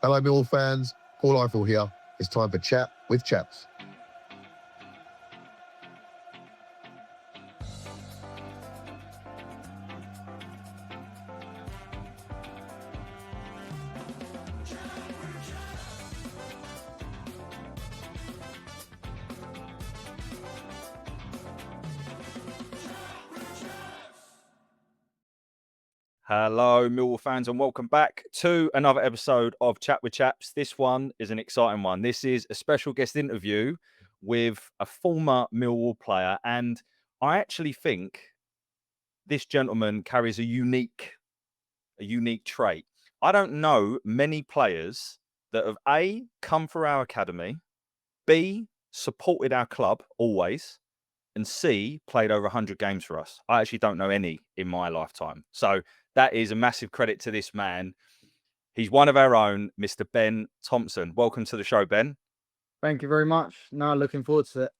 Hello, Millwall fans. Paul Eiffel here. It's time for Chat with Chaps. Hello, Millwall fans, and welcome back to another episode of Chat with Chaps. This one is an exciting one. This is a special guest interview with a former Millwall player, and I actually think this gentleman carries a unique trait. I don't know many players that have A, come through our academy, B, supported our club always, and C, played over 100 games for us. I actually don't know any in my lifetime. So that is a massive credit to this man. He's one of our own, Mr. Ben Thompson. Welcome to the show, Ben. Thank you very much. No, looking forward to it.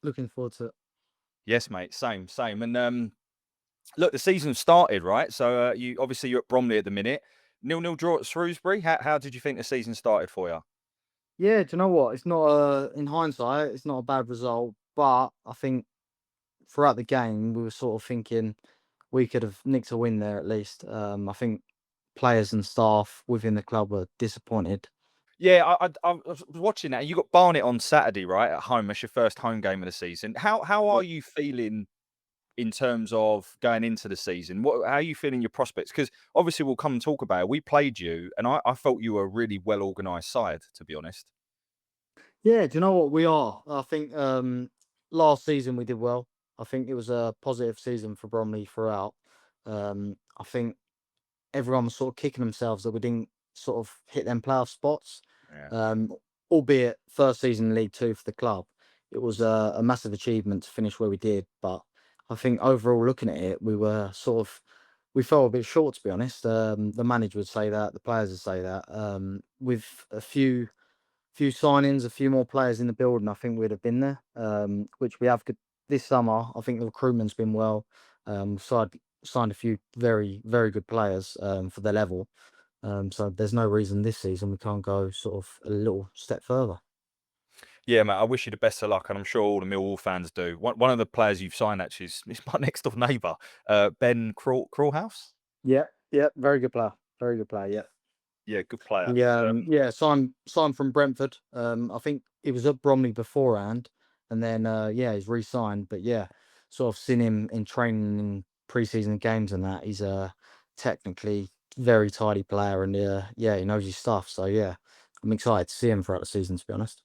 Looking forward to it. Yes, mate. Same. And look, the season started, right? So you're at Bromley at the minute. 0-0 draw at Shrewsbury. How did you think the season started for you? Yeah, do you know what? It's not in hindsight, it's not a bad result, but I think throughout the game we were sort of thinking we could have nicked a win there at least. I think players and staff within the club were disappointed. Yeah, I was watching that. You got Barnet on Saturday, right, at home. That's your first home game of the season. How are you feeling in terms of going into the season? How are you feeling your prospects? Because obviously we'll come and talk about it. We played you, and I felt you were a really well organised side, to be honest. Yeah, do you know what we are? I think last season we did well. I think it was a positive season for Bromley throughout. I think everyone was sort of kicking themselves that we didn't sort of hit them playoff spots. Yeah. Um, Albeit first season in League Two for the club, it was a massive achievement to finish where we did. But I think overall, looking at it, we fell a bit short, to be honest. The manager would say that, the players would say that. With a few signings, a few more players in the building, I think we'd have been there. Which we have this summer. I think the recruitment's been well. Signed a few very, very good players for their level. So there's no reason this season we can't go sort of a little step further. Yeah, mate, I wish you the best of luck, and I'm sure all the Millwall fans do. One of the players you've signed actually is my next door neighbour, Ben Crawlhouse. Yeah, very good player. Very good player, yeah. Yeah, good player. Yeah, signed from Brentford. I think he was at Bromley beforehand, and then yeah, he's re-signed. But yeah, sort of seen him in training in pre-season games and that. He's a technically very tidy player, and yeah, he knows his stuff. So yeah, I'm excited to see him throughout the season, to be honest.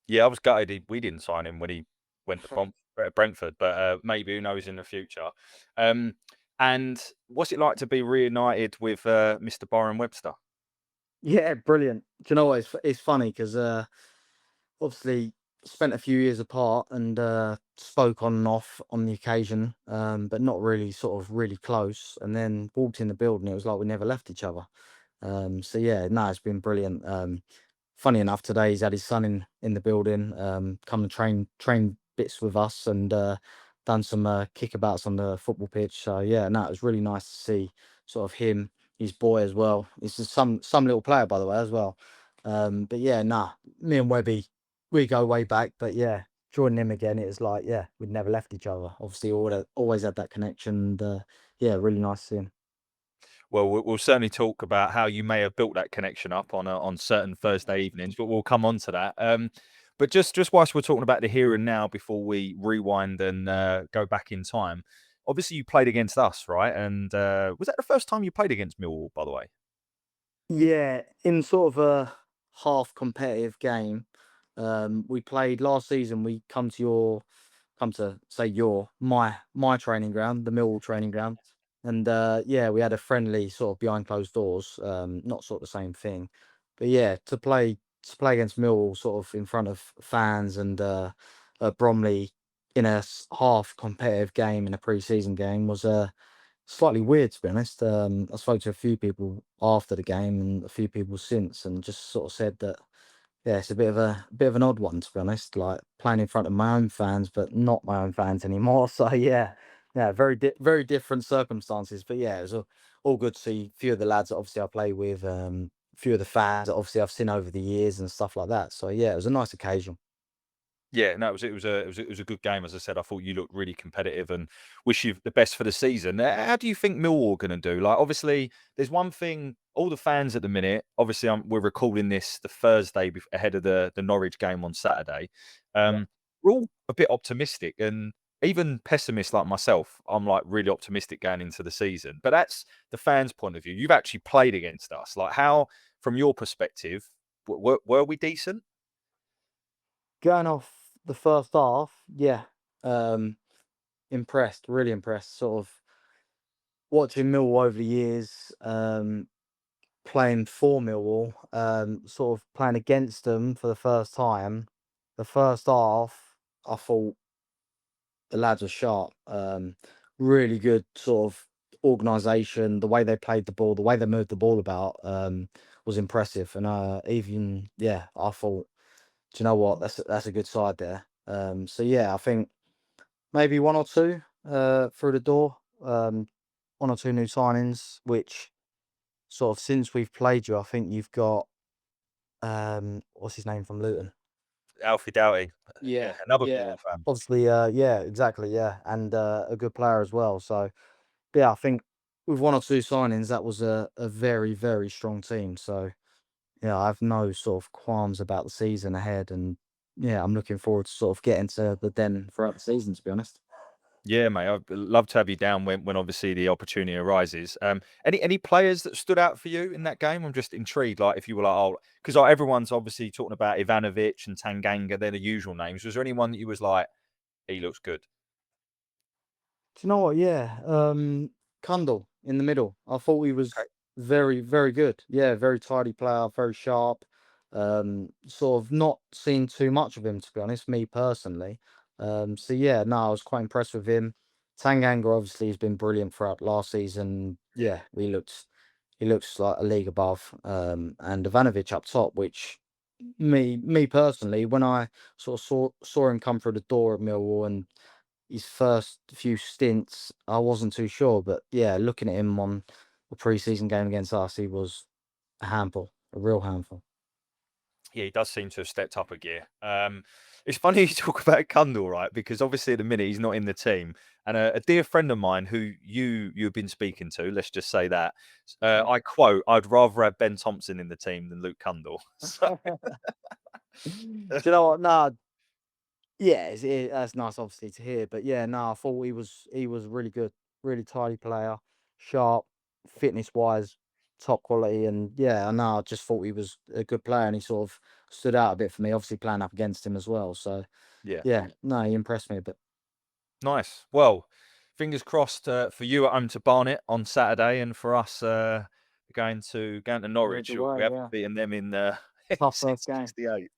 Yeah, I was gutted we didn't sign him when he went to Brentford, but maybe who knows in the future. And what's it like to be reunited with Mr. Byron Webster? Yeah, brilliant. Do you know what? It's funny because obviously spent a few years apart and spoke on and off on the occasion, but not really sort of really close. And then walked in the building, it was like we never left each other. So yeah, no, it's been brilliant. Funny enough, today he's had his son in the building, come and train bits with us and done some kickabouts on the football pitch. So yeah, no, it was really nice to see sort of him, his boy as well. He's just some little player, by the way, as well. But yeah, nah, me and Webby, we go way back. But yeah, joining him again, it was like, yeah, we'd never left each other. Obviously, always had that connection. And yeah, really nice to see him. Well, we'll certainly talk about how you may have built that connection up on certain Thursday evenings, but we'll come on to that. But just whilst we're talking about the here and now, before we rewind and go back in time, obviously you played against us, right? And was that the first time you played against Millwall, by the way? Yeah, in sort of a half competitive game, we played last season. We come to say my training ground, the Millwall training ground, and yeah, we had a friendly sort of behind closed doors, not sort of the same thing, but yeah, to play against Millwall sort of in front of fans and Bromley in a half competitive game in a pre-season game was slightly weird, to be honest. I spoke to a few people after the game and a few people since, and just sort of said that yeah, it's a bit of an odd one, to be honest. Like playing in front of my own fans, but not my own fans anymore. So yeah, very different circumstances. But yeah, it was all good to see a few of the lads that obviously I play with. few of the fans that obviously I've seen over the years and stuff like that. So yeah, it was a nice occasion. Yeah, no, it was a good game. As I said, I thought you looked really competitive, and wish you the best for the season. How do you think Millwall are going to do? Like, obviously, there's one thing. All the fans at the minute. Obviously, we're recording this the Thursday ahead of the Norwich game on Saturday. Yeah. We're all a bit optimistic, and even pessimists like myself. I'm like really optimistic going into the season. But that's the fans' point of view. You've actually played against us. Like, how, from your perspective, were we decent? Going off the first half, yeah, impressed, really impressed. Sort of watching Millwall over the years, playing for Millwall, sort of playing against them for the first time. The first half, I thought the lads were sharp. Really good sort of organisation. The way they played the ball, the way they moved the ball about, was impressive. And even yeah, I thought, do you know what? That's a good side there. So yeah, I think maybe one or two through the door. One or two new signings, which sort of since we've played you, I think you've got what's his name from Luton? Alfie Doughty, Yeah, yeah, another yeah. Millwall fan. Obviously, yeah, exactly, yeah, and a good player as well. So yeah, I think with one or two signings, that was a very, very strong team. So yeah, I have no sort of qualms about the season ahead, and yeah, I'm looking forward to sort of getting to the Den throughout the season. To be honest. Yeah, mate, I'd love to have you down when obviously the opportunity arises. Any players that stood out for you in that game? I'm just intrigued. Like, if you were like, oh, because like, everyone's obviously talking about Ivanovic and Tanganga, they're the usual names. Was there anyone that you was like, he looks good? Do you know what? Yeah, Kundal in the middle. I thought he was Okay. very, very good. Yeah, very tidy player, very sharp. Sort of not seen too much of him, to be honest, me personally. So yeah, no, I was quite impressed with him. Tanganga obviously has been brilliant throughout last season. Yeah, he looks like a league above. And Ivanovic up top, which me personally, when I sort of saw him come through the door at Millwall and his first few stints, I wasn't too sure, but yeah, looking at him on the preseason game against us, he was a handful, a real handful. Yeah, he does seem to have stepped up a gear. It's funny you talk about Kundal, right? Because obviously at the minute he's not in the team, and a dear friend of mine who you've been speaking to, let's just say that, Yeah. I quote, "I'd rather have Ben Thompson in the team than Luke Kundal." So, Do you know what? Nah, yeah, that's nice, obviously, to hear. But yeah, no, I thought he was really good, really tidy player, sharp, fitness wise, top quality, and yeah, I know. I just thought he was a good player, and he sort of stood out a bit for me. Obviously, playing up against him as well. So yeah. yeah, no, he impressed me a bit. Nice. Well, fingers crossed for you at home to Barnet on Saturday, and for us going to Norwich Norwich. We away, haven't yeah. beaten them in Tough since first game. '68. I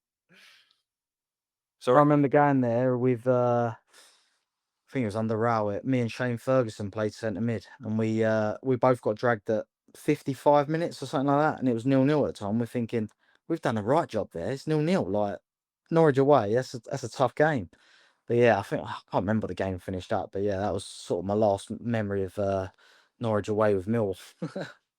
Sorry. remember going there with I think it was under Rowett. Me and Shane Ferguson played centre mid, and we both got dragged at 55 minutes or something like that, and it was 0-0 at the time. We're thinking we've done the right job there. It's 0-0. Like Norwich away, that's a tough game. But yeah, I can't remember the game finished up, but yeah, that was sort of my last memory of Norwich away with Mill.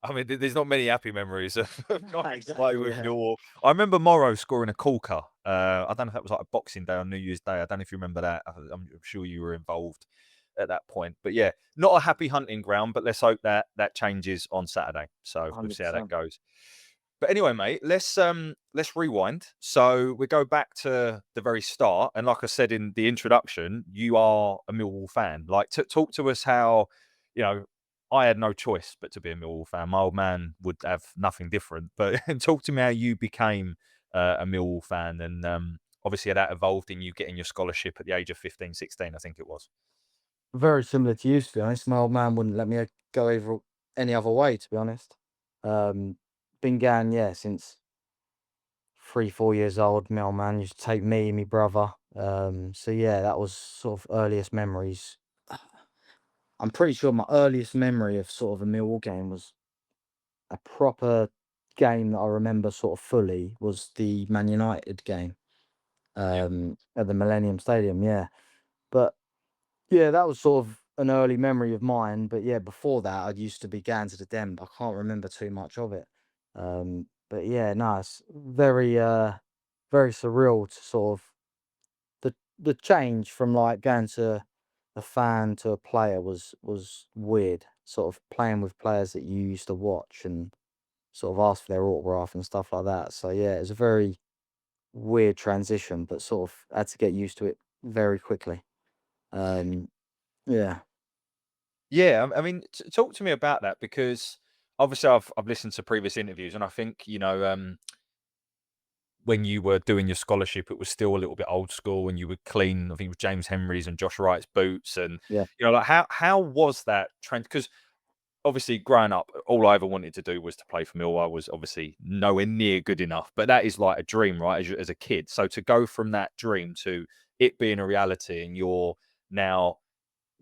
I mean, there's not many happy memories of Norwich away Exactly. with Yeah. Millwall. I remember Morrow scoring a corker. I don't know if that was like a Boxing Day or New Year's Day. I don't know if you remember that. I'm sure you were involved at that point. But yeah, not a happy hunting ground. But let's hope that changes on Saturday. So we'll see how that 100%. goes. But anyway, mate, let's rewind. So we go back to the very start, and like I said in the introduction, you are a Millwall fan. Like, talk to us how, you know, I had no choice but to be a Millwall fan. My old man would have nothing different. But talk to me how you became a Millwall fan, and obviously how that evolved in you getting your scholarship at the age of 15, 16, I think it was. Very similar to you, to be honest. My old man wouldn't let me go over any other way, to be honest. Um, been going, yeah, since 3, 4 years old. My old man used to take me and my brother. So yeah, that was sort of earliest memories. I'm pretty sure my earliest memory of sort of a Millwall game was a proper game that I remember sort of fully was the Man United game Yeah. at the Millennium Stadium. Yeah, but yeah, that was sort of an early memory of mine. But yeah, before that, I used to be going to the Den, but I can't remember too much of it. But yeah, no, it's very surreal to sort of the change from like going to a fan to a player was weird. Sort of playing with players that you used to watch and sort of ask for their autograph and stuff like that. So yeah, it was a very weird transition, but sort of had to get used to it very quickly. Um, yeah, Yeah, I mean, talk to me about that because obviously I've listened to previous interviews and I think when you were doing your scholarship, it was still a little bit old school, and you would clean, I think, with James Henry's and Josh Wright's boots, and yeah. like how was that trend? Because obviously, growing up, all I ever wanted to do was to play for Millwall. I was obviously nowhere near good enough, but that is like a dream, right? As a kid, so to go from that dream to it being a reality, and you're now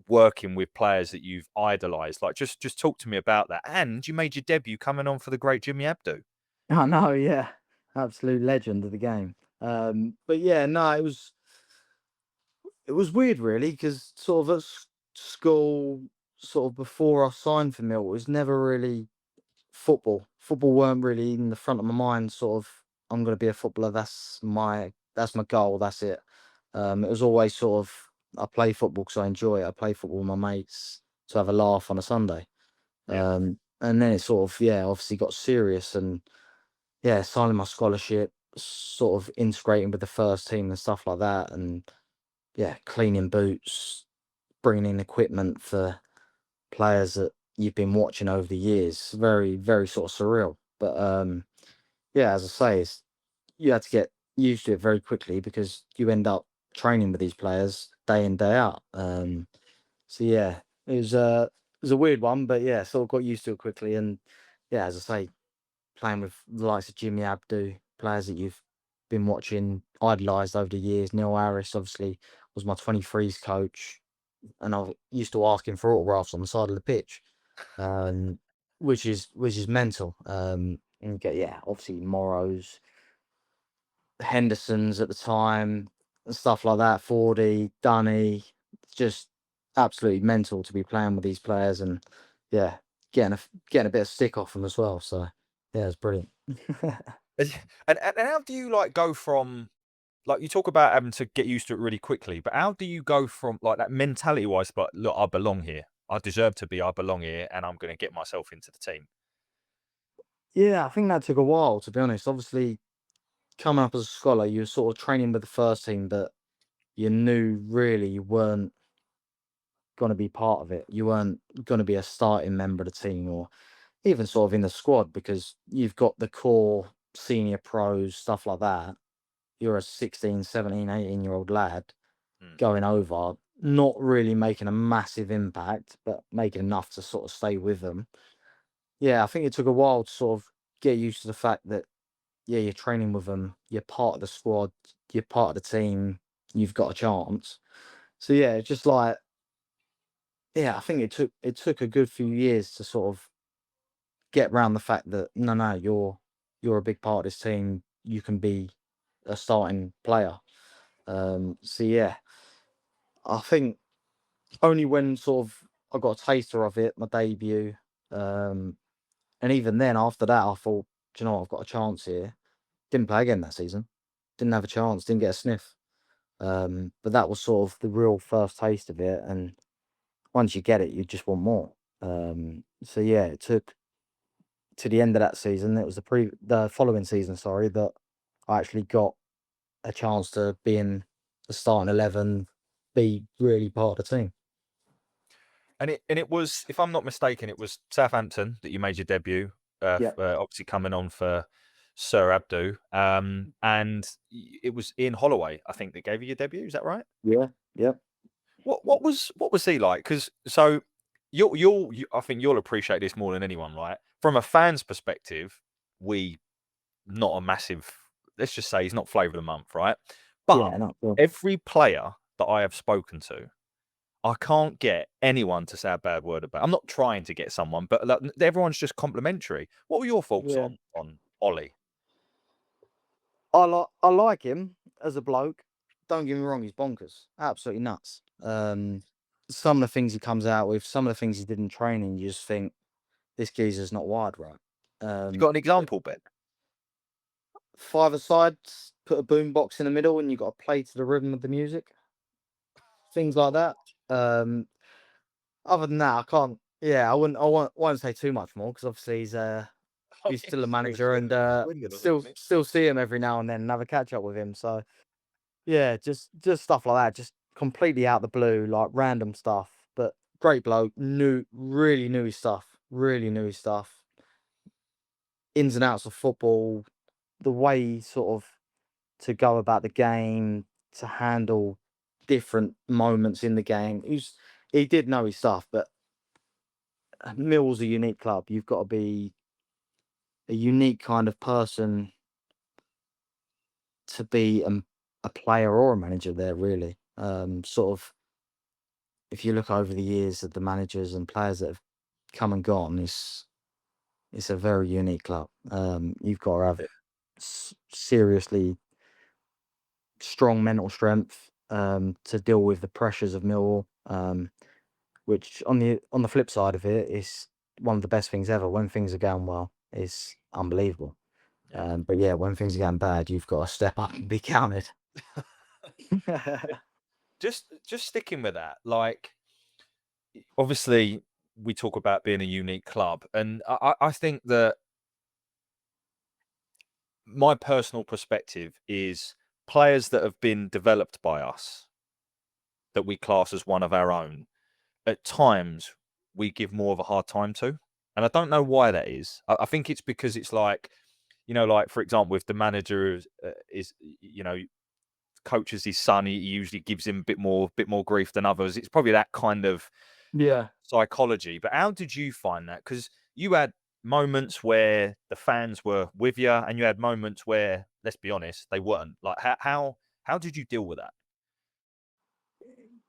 working with players that you've idolized, like just talk to me about that. And you made your debut coming on for the great Jimmy Abdu. I know, yeah, absolute legend of the game. But yeah, no, it was weird, really, because sort of at school, sort of before I signed for Mill, it was never really football. Football weren't really in the front of my mind. Sort of, I'm going to be a footballer. That's my goal. That's it. It was always sort of, I play football because I enjoy it. I play football with my mates to have a laugh on a Sunday. Yeah. And then it sort of, yeah, obviously got serious and yeah, signing my scholarship, sort of integrating with the first team and stuff like that, and yeah, cleaning boots, bringing in equipment for players that you've been watching over the years. Very, very sort of surreal. But yeah, as I say, you had to get used to it very quickly because you end up training with these players day in, day out. So yeah, it was a weird one, but yeah, sort of got used to it quickly. And yeah, as I say, playing with the likes of Jimmy Abdu, players that you've been watching, idolised over the years. Neil Harris obviously was my 23s coach, and I used to ask him for autographs on the side of the pitch, um, which is mental. And you get, yeah, obviously Morrows, Henderson's at the time, and stuff like that. Fordy, Dunny, just absolutely mental to be playing with these players, and yeah, getting a bit of stick off them as well. So yeah, it's brilliant. And how do you like go from, like, you talk about having to get used to it really quickly, but how do you go from like that mentality wise, but look, I belong here. I deserve to be, I belong here, and I'm going to get myself into the team. Yeah, I think that took a while, to be honest. Obviously, coming up as a scholar, you were sort of training with the first team, but you knew really you weren't going to be part of it. You weren't going to be a starting member of the team or even sort of in the squad because you've got the core senior pros, stuff like that. You're a 16, 17, 18-year-old lad Mm. going over, not really making a massive impact, but making enough to sort of stay with them. Yeah, I think it took a while to sort of get used to the fact that yeah, you're training with them, you're part of the squad, you're part of the team, you've got a chance. So yeah, it's just like yeah, I think it took a good few years to sort of get around the fact that no, you're a big part of this team. You can be a starting player. So yeah, I think only when sort of I got a taster of it, my debut, um, and even then after that, I thought, do you know what, I've got a chance here. Didn't play again that season. Didn't have a chance. Didn't get a sniff. But that was sort of the real first taste of it, and once you get it, you just want more. So yeah, it took to the end of that season. It was the following season, sorry, that I actually got a chance to be in the starting 11, be really part of the team. And it was, if I'm not mistaken, it was Southampton that you made your debut. Yeah, Obviously coming on for Sir Abdu, and it was Ian Holloway, I think, that gave you your debut. Is that right? yeah, yeah, What was he like? Because so I think you'll appreciate this more than anyone, right? From a fan's perspective, we not a massive. Let's just say he's not flavour of the month, right? But yeah. Not sure. every player that I have spoken to, I can't get anyone to say a bad word about. I'm not trying to get someone, but like, everyone's just complimentary. What were your thoughts Yeah, on Ollie? I like him as a bloke. Don't get me wrong, he's bonkers, absolutely nuts. Some of the things he comes out with, some of the things he did in training, you just think this geezer's not wired right. You Um, got an example, Ben? 5-a-side, put a boom box in the middle, and you got to play to the rhythm of the music. Things like that. Other than that, I can't. Yeah, won't say too much more because obviously he's still a manager, and still see him every now and then and have a catch up with him. So yeah, just stuff like that, just completely out the blue, like random stuff. But great bloke, really knew his stuff, ins and outs of football, the way sort of to go about the game, to handle different moments in the game. He did know his stuff, but Millwall's a unique club. You've got to be a unique kind of person to be a player or a manager there, really. Sort of, if you look over the years of the managers and players that have come and gone, it's a very unique club. You've got to have seriously strong mental strength to deal with the pressures of Millwall. Which on the flip side of it is one of the best things ever. When things are going well, is unbelievable. But yeah, when things are going bad, you've got to step up and be counted. Just sticking with that, like, obviously we talk about being a unique club, and I think that my personal perspective is players that have been developed by us, that we class as one of our own, at times we give more of a hard time to. And I don't know why that is. I think it's because it's like, like, for example, if the manager is coaches his son, he usually gives him a bit more grief than others. It's probably that kind of psychology. But how did you find that? Because you had moments where the fans were with you, and you had moments where, let's be honest, they weren't. Like, how did you deal with that?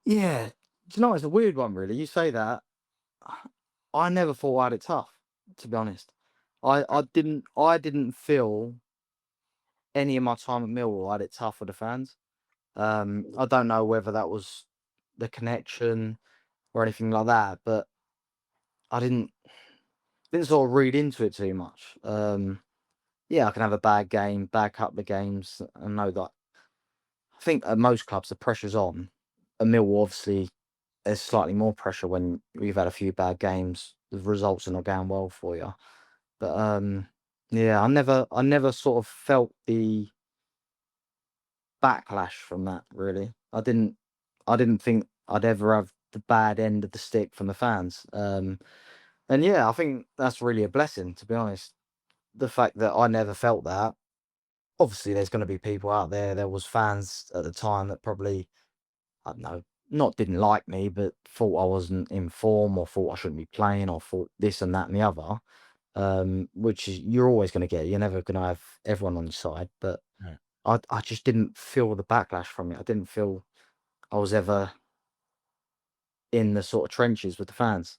Yeah, do you know, it's a weird one, really. You say that. I never thought I had it tough, to be honest. I didn't feel any of my time at Millwall I had it tough with the fans. I don't know whether that was the connection or anything like that, but I didn't sort of read into it too much. Yeah, I can have a bad game, bad couple of games, and know that. I think at most clubs the pressure's on. At Millwall, obviously, there's slightly more pressure when you've had a few bad games. The results are not going well for you. But yeah, I never sort of felt the backlash from that, really. I didn't think I'd ever have the bad end of the stick from the fans. And yeah, I think that's really a blessing, to be honest. The fact that I never felt that. Obviously, there's going to be people out there. There was fans at the time that probably, I don't know, not didn't like me, but thought I wasn't in form, or thought I shouldn't be playing, or thought this and that and the other. Which is, you're always going to get. You're never going to have everyone on your side. But Yeah. I just didn't feel the backlash from it. I didn't feel I was ever in the sort of trenches with the fans.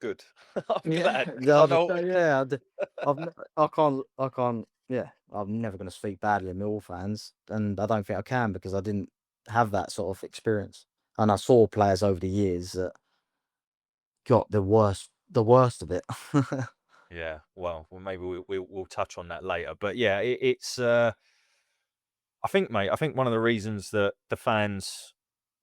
Good. I'm Yeah, glad. 'Cause I know. yeah. I can't. Yeah, I'm never going to speak badly of Millwall fans, and I don't think I can, because I didn't have that sort of experience, and I saw players over the years that got the worst of it. Yeah, well, maybe we'll touch on that later. But yeah, it's. I think, mate. I think one of the reasons that the fans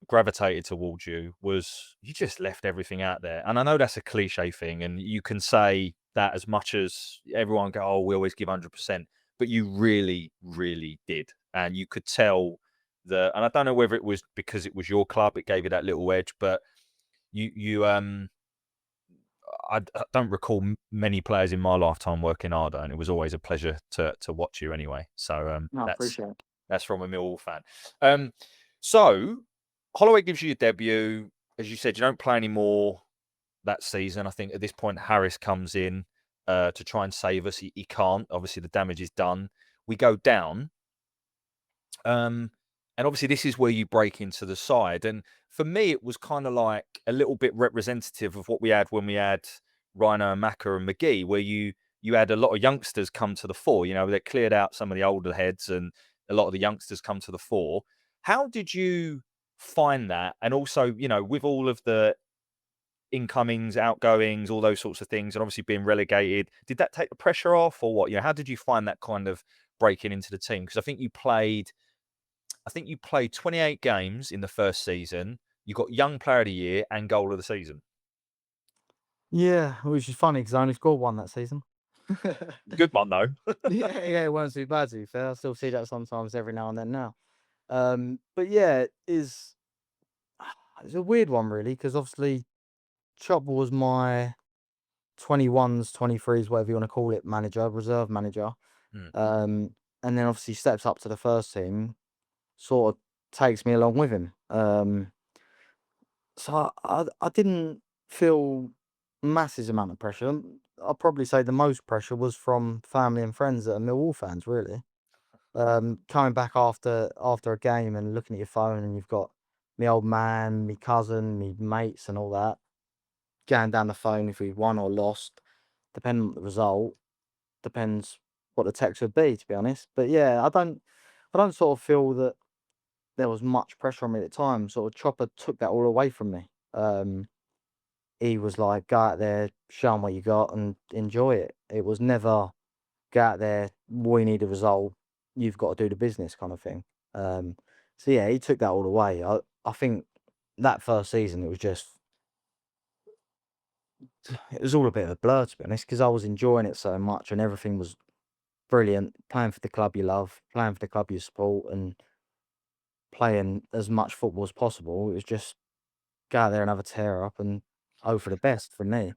gravitated towards you was you just left everything out there. And I know that's a cliche thing, and you can say that as much as everyone go, "Oh, we always give 100%," but you really, really did, and you could tell that. And I don't know whether it was because it was your club, it gave you that little edge, but you I don't recall many players in my lifetime working harder, and it was always a pleasure to watch you anyway. So No, I appreciate it. that's from a Millwall fan. So Holloway gives you your debut. As you said, you don't play anymore that season. I think at this point Harris comes in to try and save us. He can't. Obviously, the damage is done. We go down. And obviously this is where you break into the side. And for me, it was kind of like a little bit representative of what we had when we had Rhino, Maka and McGee, where you had a lot of youngsters come to the fore. They cleared out some of the older heads, and a lot of the youngsters come to the fore. How did you find that? And also, with all of the incomings, outgoings, all those sorts of things, and obviously being relegated, did that take the pressure off, or what? How did you find that kind of breaking into the team? Because I think you played 28 games in the first season. You got Young Player of the Year and Goal of the Season. Yeah, which is funny because I only scored one that season. Good one though. Yeah, it wasn't too bad, to be fair. I still see that sometimes every now and then now. But yeah, it's a weird one, really, because obviously Chop was my 21s, 23s, whatever you want to call it, reserve manager. And then obviously steps up to the first team, sort of takes me along with him. So I didn't feel massive amount of pressure. I'll probably say the most pressure was from family and friends that are Millwall fans, really. Coming back after a game and looking at your phone and you've got my old man, my cousin, my mates and all that, going down the phone if we won or lost, depending on the result, depends what the text would be, to be honest. But yeah, I don't sort of feel that there was much pressure on me at the time. Sort of Chopper took that all away from me. He was like, go out there, show 'em what you got and enjoy it. It was never go out there, we need a result, you've got to do the business kind of thing. So yeah, he took that all away. I think that first season it was all a bit of a blur, to be honest, because I was enjoying it so much and everything was brilliant. Playing for the club you love, playing for the club you support, and playing as much football as possible. It was just go out there and have a tear up and hope for the best for me.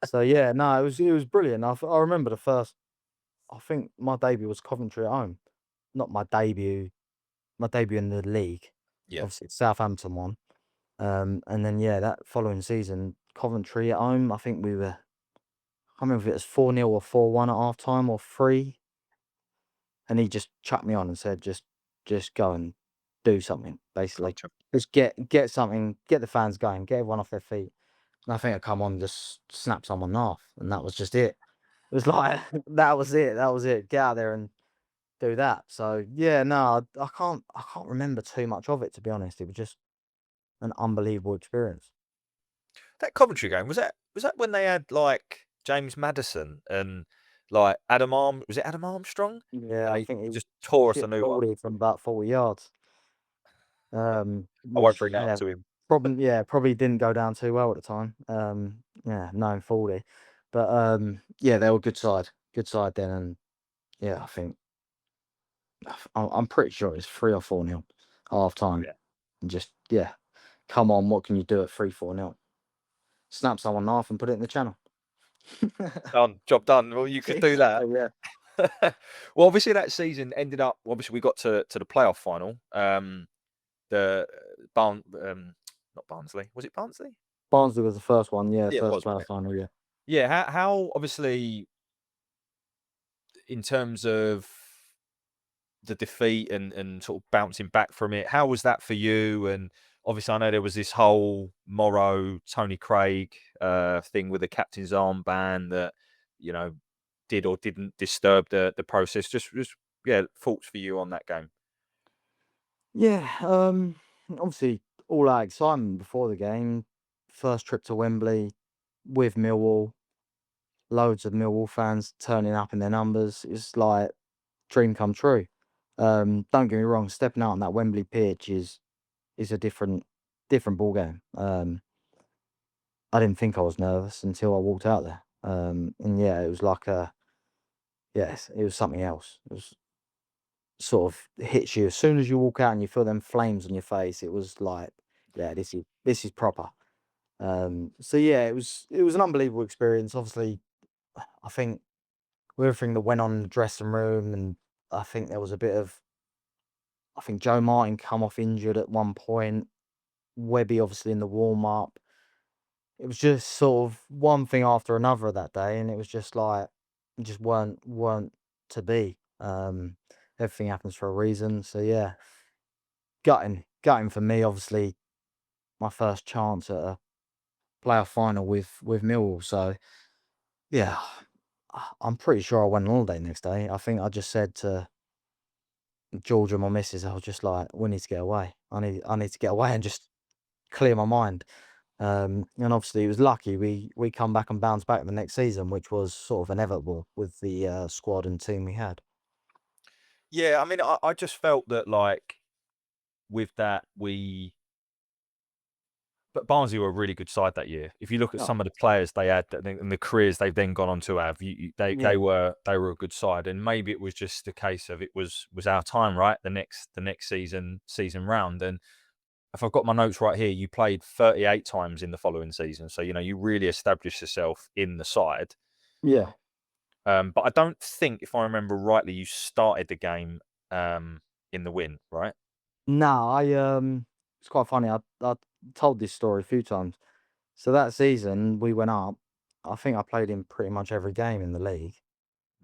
So yeah, no, it was brilliant. I remember I think my debut was Coventry at home. Not my debut in the league. Yeah. Obviously, Southampton won. And then, yeah, that following season, Coventry at home, I think I can't remember if it was 4-0 or 4-1 at half time or 3. And he just chucked me on and said, just go and do something, basically. Gotcha. Just get something, get the fans going, get everyone off their feet. And I think I come on and just snap someone off. And that was just it. It was like, that was it. That was it. Get out there and do that. So yeah, no, I can't remember too much of it, to be honest. It was just an unbelievable experience. That Coventry game, was that when they had like James Maddison and like was it Adam Armstrong? Yeah, And I he think he just tore us a chipped new one. 40 from about 40 yards. I won't Which bring that up to him. probably didn't go down too well at the time. Yeah, 9-40. But yeah, they were good side then, and yeah, I think I'm pretty sure it's 3 or 4-0 half time. Yeah. And just come on, what can you do at 3-4-0? Snap someone off and put it in the channel. Done. Job done. Well, you could do that. Yeah. Well, obviously that season ended up. Obviously, we got to the playoff final. The not Barnsley. Was it Barnsley? Barnsley was the first one. Yeah, Yeah, it first was, playoff final. Yeah. Yeah. How obviously in terms of the defeat and sort of bouncing back from it, how was that for you? And obviously, I know there was this whole Morrow, Tony Craig thing with the captain's armband that did or didn't disturb the process. Just thoughts for you on that game. Yeah. Obviously, all our excitement before the game. First trip to Wembley with Millwall. Loads of Millwall fans turning up in their numbers. It's like dream come true. Don't get me wrong. Stepping out on that Wembley pitch is a different ball game. I didn't think I was nervous until I walked out there. And yeah, it was like it was something else. It was sort of hits you as soon as you walk out and you feel them flames on your face. It was like, yeah, this is proper. So yeah, it was an unbelievable experience. Obviously, I think with everything that went on in the dressing room, and I think there was a bit of, I think Joe Martin come off injured at one point. Webby obviously in the warm up. It was just sort of one thing after another that day, and it was just like, it just weren't to be. Everything happens for a reason. So yeah, gutting for me. Obviously, my first chance at a playoff final with Millwall. So yeah, I'm pretty sure I went on holiday next day. I think I just said to George and my missus, I was just like, we need to get away. I need to get away and just clear my mind. And obviously it was lucky we come back and bounce back the next season, which was sort of inevitable with the squad and team we had. Yeah, I mean, I just felt that like with that but Barnsley were a really good side that year. If you look at Oh, some of the players they had and the careers they've then gone on to have, they yeah, were a good side, and maybe it was just a case of it was our time, right? The next season round, and if I've got my notes right here, you played 38 times in the following season, so you really established yourself in the side. yeah. But I don't think, if I remember rightly, you started the game in the win, right? No, it's quite funny. I told this story a few times. So that season we went up. I think I played in pretty much every game in the league.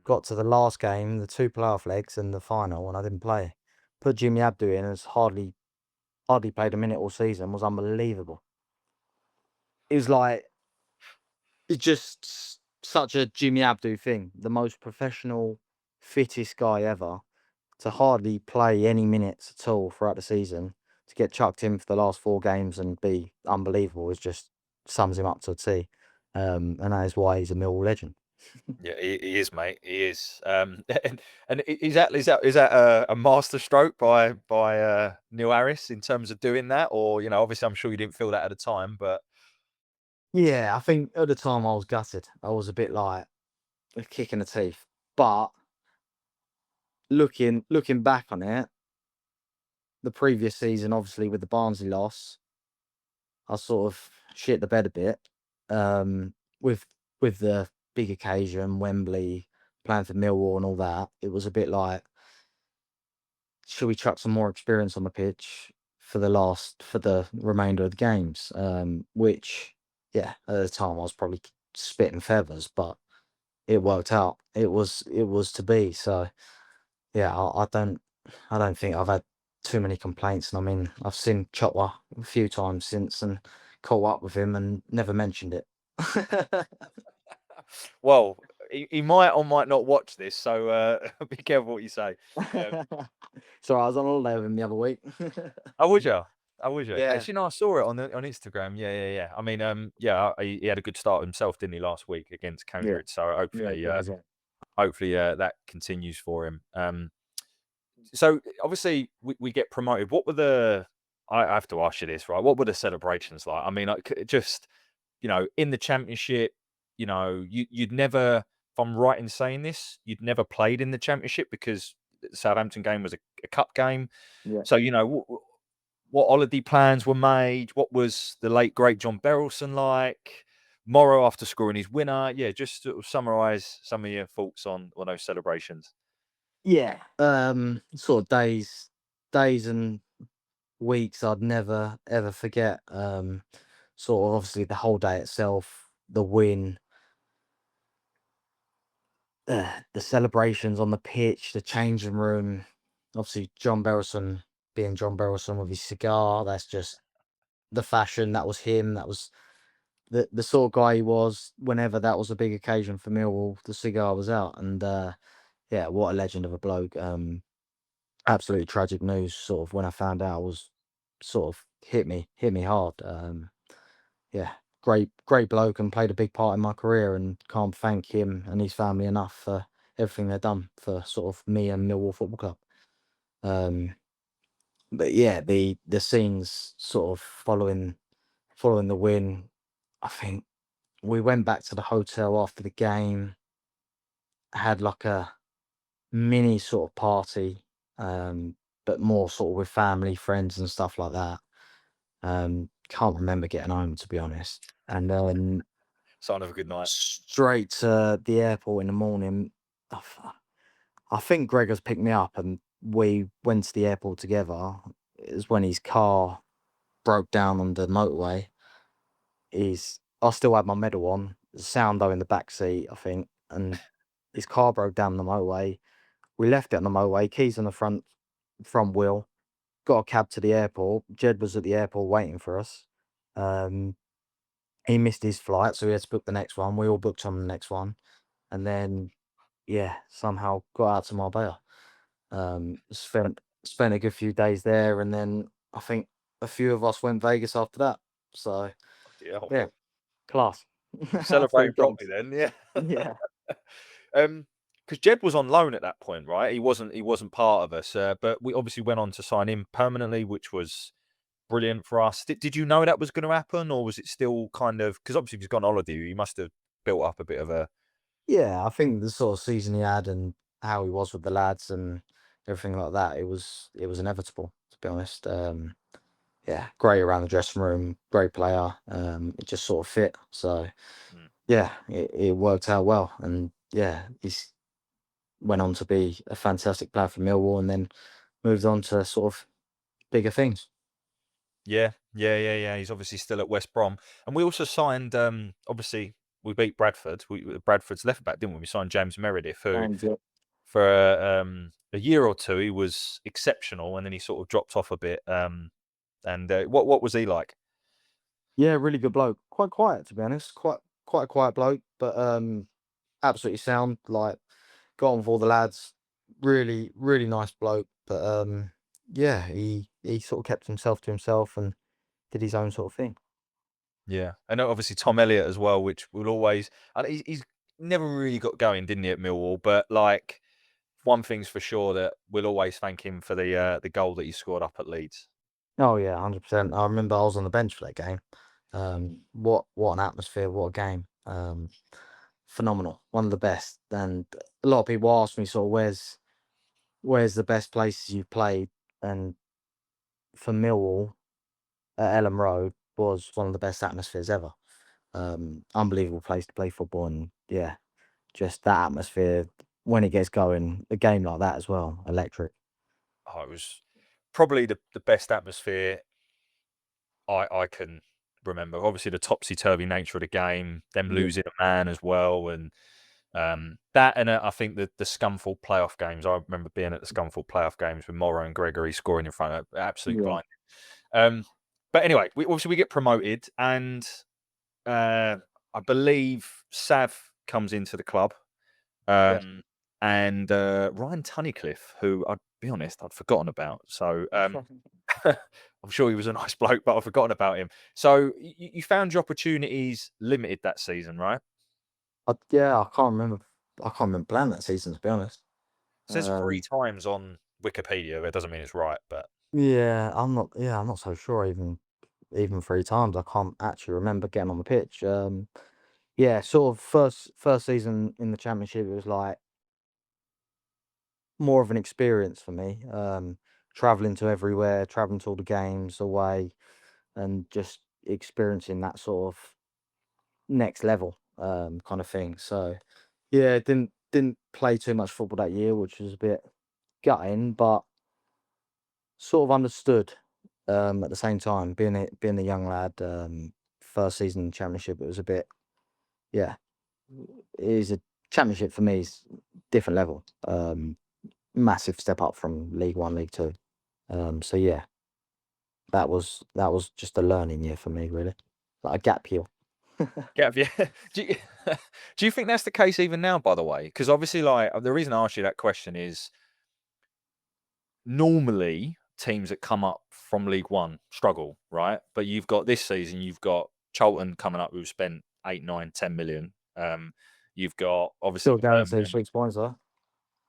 Got to the last game, the 2 playoff legs and the final, and I didn't play. Put Jimmy Abdu in, has hardly played a minute all season, was unbelievable. It was like, it's just such a Jimmy Abdu thing. The most professional, fittest guy ever, to hardly play any minutes at all throughout the season, to get chucked in for the last 4 games and be unbelievable, is just sums him up to a T. And that is why he's a Millwall legend. Yeah, he is, mate. He is. And is that a master stroke by Neil Harris in terms of doing that, or obviously I'm sure you didn't feel that at the time, but Yeah, I think at the time I was gutted. I was a bit like a kick in the teeth. But looking back on it, the previous season, obviously with the Barnsley loss, I sort of shit the bed a bit. With the big occasion, Wembley, playing for Millwall and all that, it was a bit like, should we chuck some more experience on the pitch for the remainder of the games? Which, yeah, at the time I was probably spitting feathers, but it worked out. It was to be. So yeah, I don't think I've had too many complaints. And I mean, I've seen Chotwa a few times since and caught up with him and never mentioned it. well, he might or might not watch this, so be careful what you say. Sorry, I was on holiday with him the other week. How would you? How would you? Yeah, Actually, no, I saw it on Instagram. Yeah. I mean, yeah, he had a good start himself, didn't he, last week against yeah, Cambridge? So yeah, hopefully, guys, yeah. that continues for him. So obviously we get promoted. What were the? I have to ask you this, right? What were the celebrations like? I mean, like just in the championship, you'd never. If I'm right in saying this, you'd never played in the championship because the Southampton game was a cup game. Yeah. So what holiday plans were made? What was the late great John Berylson like? Morrow after scoring his winner. Yeah, just sort of summarise some of your thoughts on those celebrations. Yeah. Sort of days and weeks I'd never ever forget. Sort of obviously the whole day itself, the win, the celebrations on the pitch, the changing room. Obviously, John Berylson being John Berylson with his cigar. That's just the fashion. That was him. That was the sort of guy he was. Whenever that was a big occasion for Millwall, the cigar was out. And yeah, what a legend of a bloke. Absolutely tragic news. Sort of when I found out, was sort of hit me hard. Yeah, great bloke and played a big part in my career, and can't thank him and his family enough for everything they've done for sort of me and Millwall Football Club. Um, but yeah, the scenes sort of following the win, I think we went back to the hotel after the game, had like a mini sort of party, but more sort of with family, friends, and stuff like that. Can't remember getting home, to be honest. And then Sign of a good night. straight to the airport in the morning. I think Gregor's picked me up and we went to the airport together. It was when his car broke down on the motorway. I still had my medal on, Soundo in the back seat, I think, and his car broke down the motorway. We left it on the motorway, keys on the front wheel, got a cab to the airport. Jed was at the airport waiting for us. He missed his flight, so we had to book the next one. We all booked on the next one. And then, yeah, somehow got out to Marbella. Spent a good few days there, and then I think a few of us went Vegas after that. So, Yeah. yeah, class. Celebrating Absolute properly dogs. then, yeah. Yeah. um, because Jed was on loan at that point, right? He wasn't part of us, but we obviously went on to sign him permanently, which was brilliant for us. Did you know that was going to happen, or was it still kind of, because obviously if he's gone on holiday, you must have built up a bit of a Yeah, I think the sort of season he had and how he was with the lads and everything like that, it was inevitable, to be honest. Yeah, great around the dressing room, great player. It just sort of fit. So Mm. yeah, it worked out well. And yeah, he's went on to be a fantastic player for Millwall and then moved on to sort of bigger things. Yeah. He's obviously still at West Brom, and we also signed. Obviously, we beat Bradford. Bradford's left back, didn't we? We signed James Meredith, who And for a year or two he was exceptional, and then he sort of dropped off a bit. And what was he like? yeah, really good bloke. Quite quiet, to be honest. Quite a quiet bloke, but absolutely sound. Like got on with all the lads. Really nice bloke. But yeah, he sort of kept himself to himself and did his own sort of thing. Yeah, and obviously Tom Elliott as well, which will always. And he's never really got going, didn't he, at Millwall? But like one thing's for sure, that we'll always thank him for the goal that he scored up at Leeds. Oh yeah, 100%. I remember I was on the bench for that game. What an atmosphere! What a game! Phenomenal. One of the best. And a lot of people ask me sort of where's the best places you've played, and for Millwall at Elland Road was one of the best atmospheres ever. Unbelievable place to play football, and yeah, just that atmosphere when it gets going, a game like that as well, electric. Oh, it was probably the best atmosphere I can remember. Obviously, the topsy turvy nature of the game, them Yeah. losing a man as well, and that, and I think the Scunthorpe playoff games. I remember being at the Scunthorpe playoff games with Morrow and Gregory scoring in front of absolute Yeah. blind. But anyway, we get promoted, and I believe Sav comes into the club. Yes. And Ryan Tunnicliffe, who I'd be honest, I'd forgotten about. So I'm sure he was a nice bloke, but I've forgotten about him. So you found your opportunities limited that season, right? Yeah, I can't remember. I can't remember playing that season, to be honest. It says 3 times on Wikipedia. That doesn't mean it's right, but Yeah, I'm not. Yeah, I'm not so sure. Even 3 times, I can't actually remember getting on the pitch. Yeah, sort of first season in the championship, it was like more of an experience for me. Traveling to everywhere, traveling to all the games away, and just experiencing that sort of next level kind of thing. So yeah, didn't play too much football that year, which was a bit gutting, but sort of understood at the same time. Being a young lad, first season in the championship, it was a bit, yeah, it is a championship for me is different level. Massive step up from League One, League Two. So yeah, that was just a learning year for me, really, like a gap year. yeah, do you, do you think that's the case even now? By the way, because obviously, like the reason I asked you that question is normally teams that come up from League One struggle, right? But you've got this season, you've got Charlton coming up who've spent 8, 9, 10 million. You've got obviously Still guaranteed Birmingham. 6 points, though.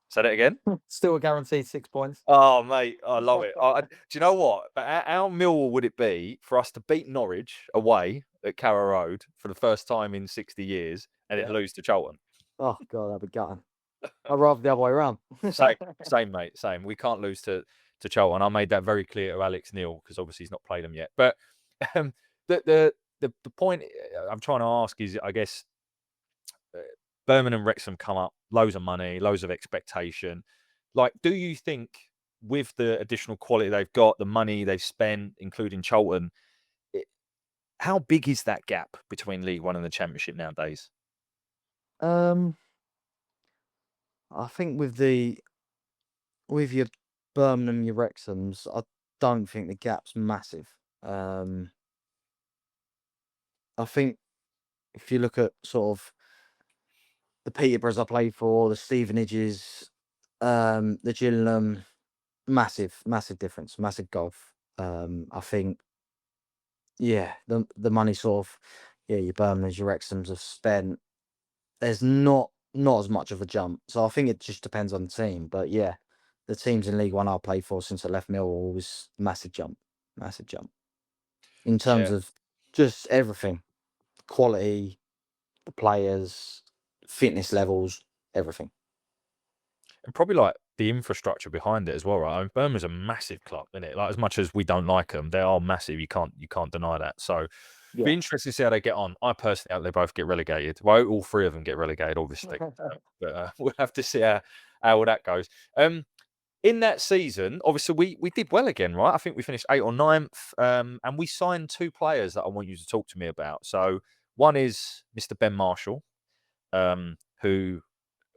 Say that again. Still a guaranteed 6 points. Oh, mate, I love it. Do you know what? But how Millwall would it be for us to beat Norwich away at Carrow Road for the first time in 60 years and Yeah. it lose to Charlton? Oh god, that'd be gutting. I'd rather the other way around. Same, mate, same. We can't lose to Charlton. I made that very clear to Alex Neil because obviously he's not played them yet. But um, the point I'm trying to ask is, I guess, Birmingham and Wrexham come up, loads of money, loads of expectation. Like, do you think with the additional quality they've got, the money they've spent, including Charlton, how big is that gap between League One and the Championship nowadays? Um, I think with your Birmingham, your Wrexhams, I don't think the gap's massive. I think if you look at sort of the Peterboroughs I played for, the Stevenages, the Gillingham, massive difference, massive gulf. I think, yeah, the money sort of, yeah, your Birminghams, your Wrexhams have spent. There's not not as much of a jump. So I think it just depends on the team. But yeah, the teams in League One I played for since I left Millwall was massive jump in terms Yeah. of just everything, quality, the players, fitness levels, everything. And probably like the infrastructure behind it as well, right? I mean, Birmingham's a massive club, isn't it? Like as much as we don't like them, they are massive. You can't deny that. So Yeah. be interested to see how they get on. I personally hope they both get relegated. Well, all three of them get relegated, obviously. But we'll have to see how all that goes. In that season, obviously we did well again, right? I think we finished 8th or 9th, and we signed 2 players that I want you to talk to me about. So one is Mr. Ben Marshall, who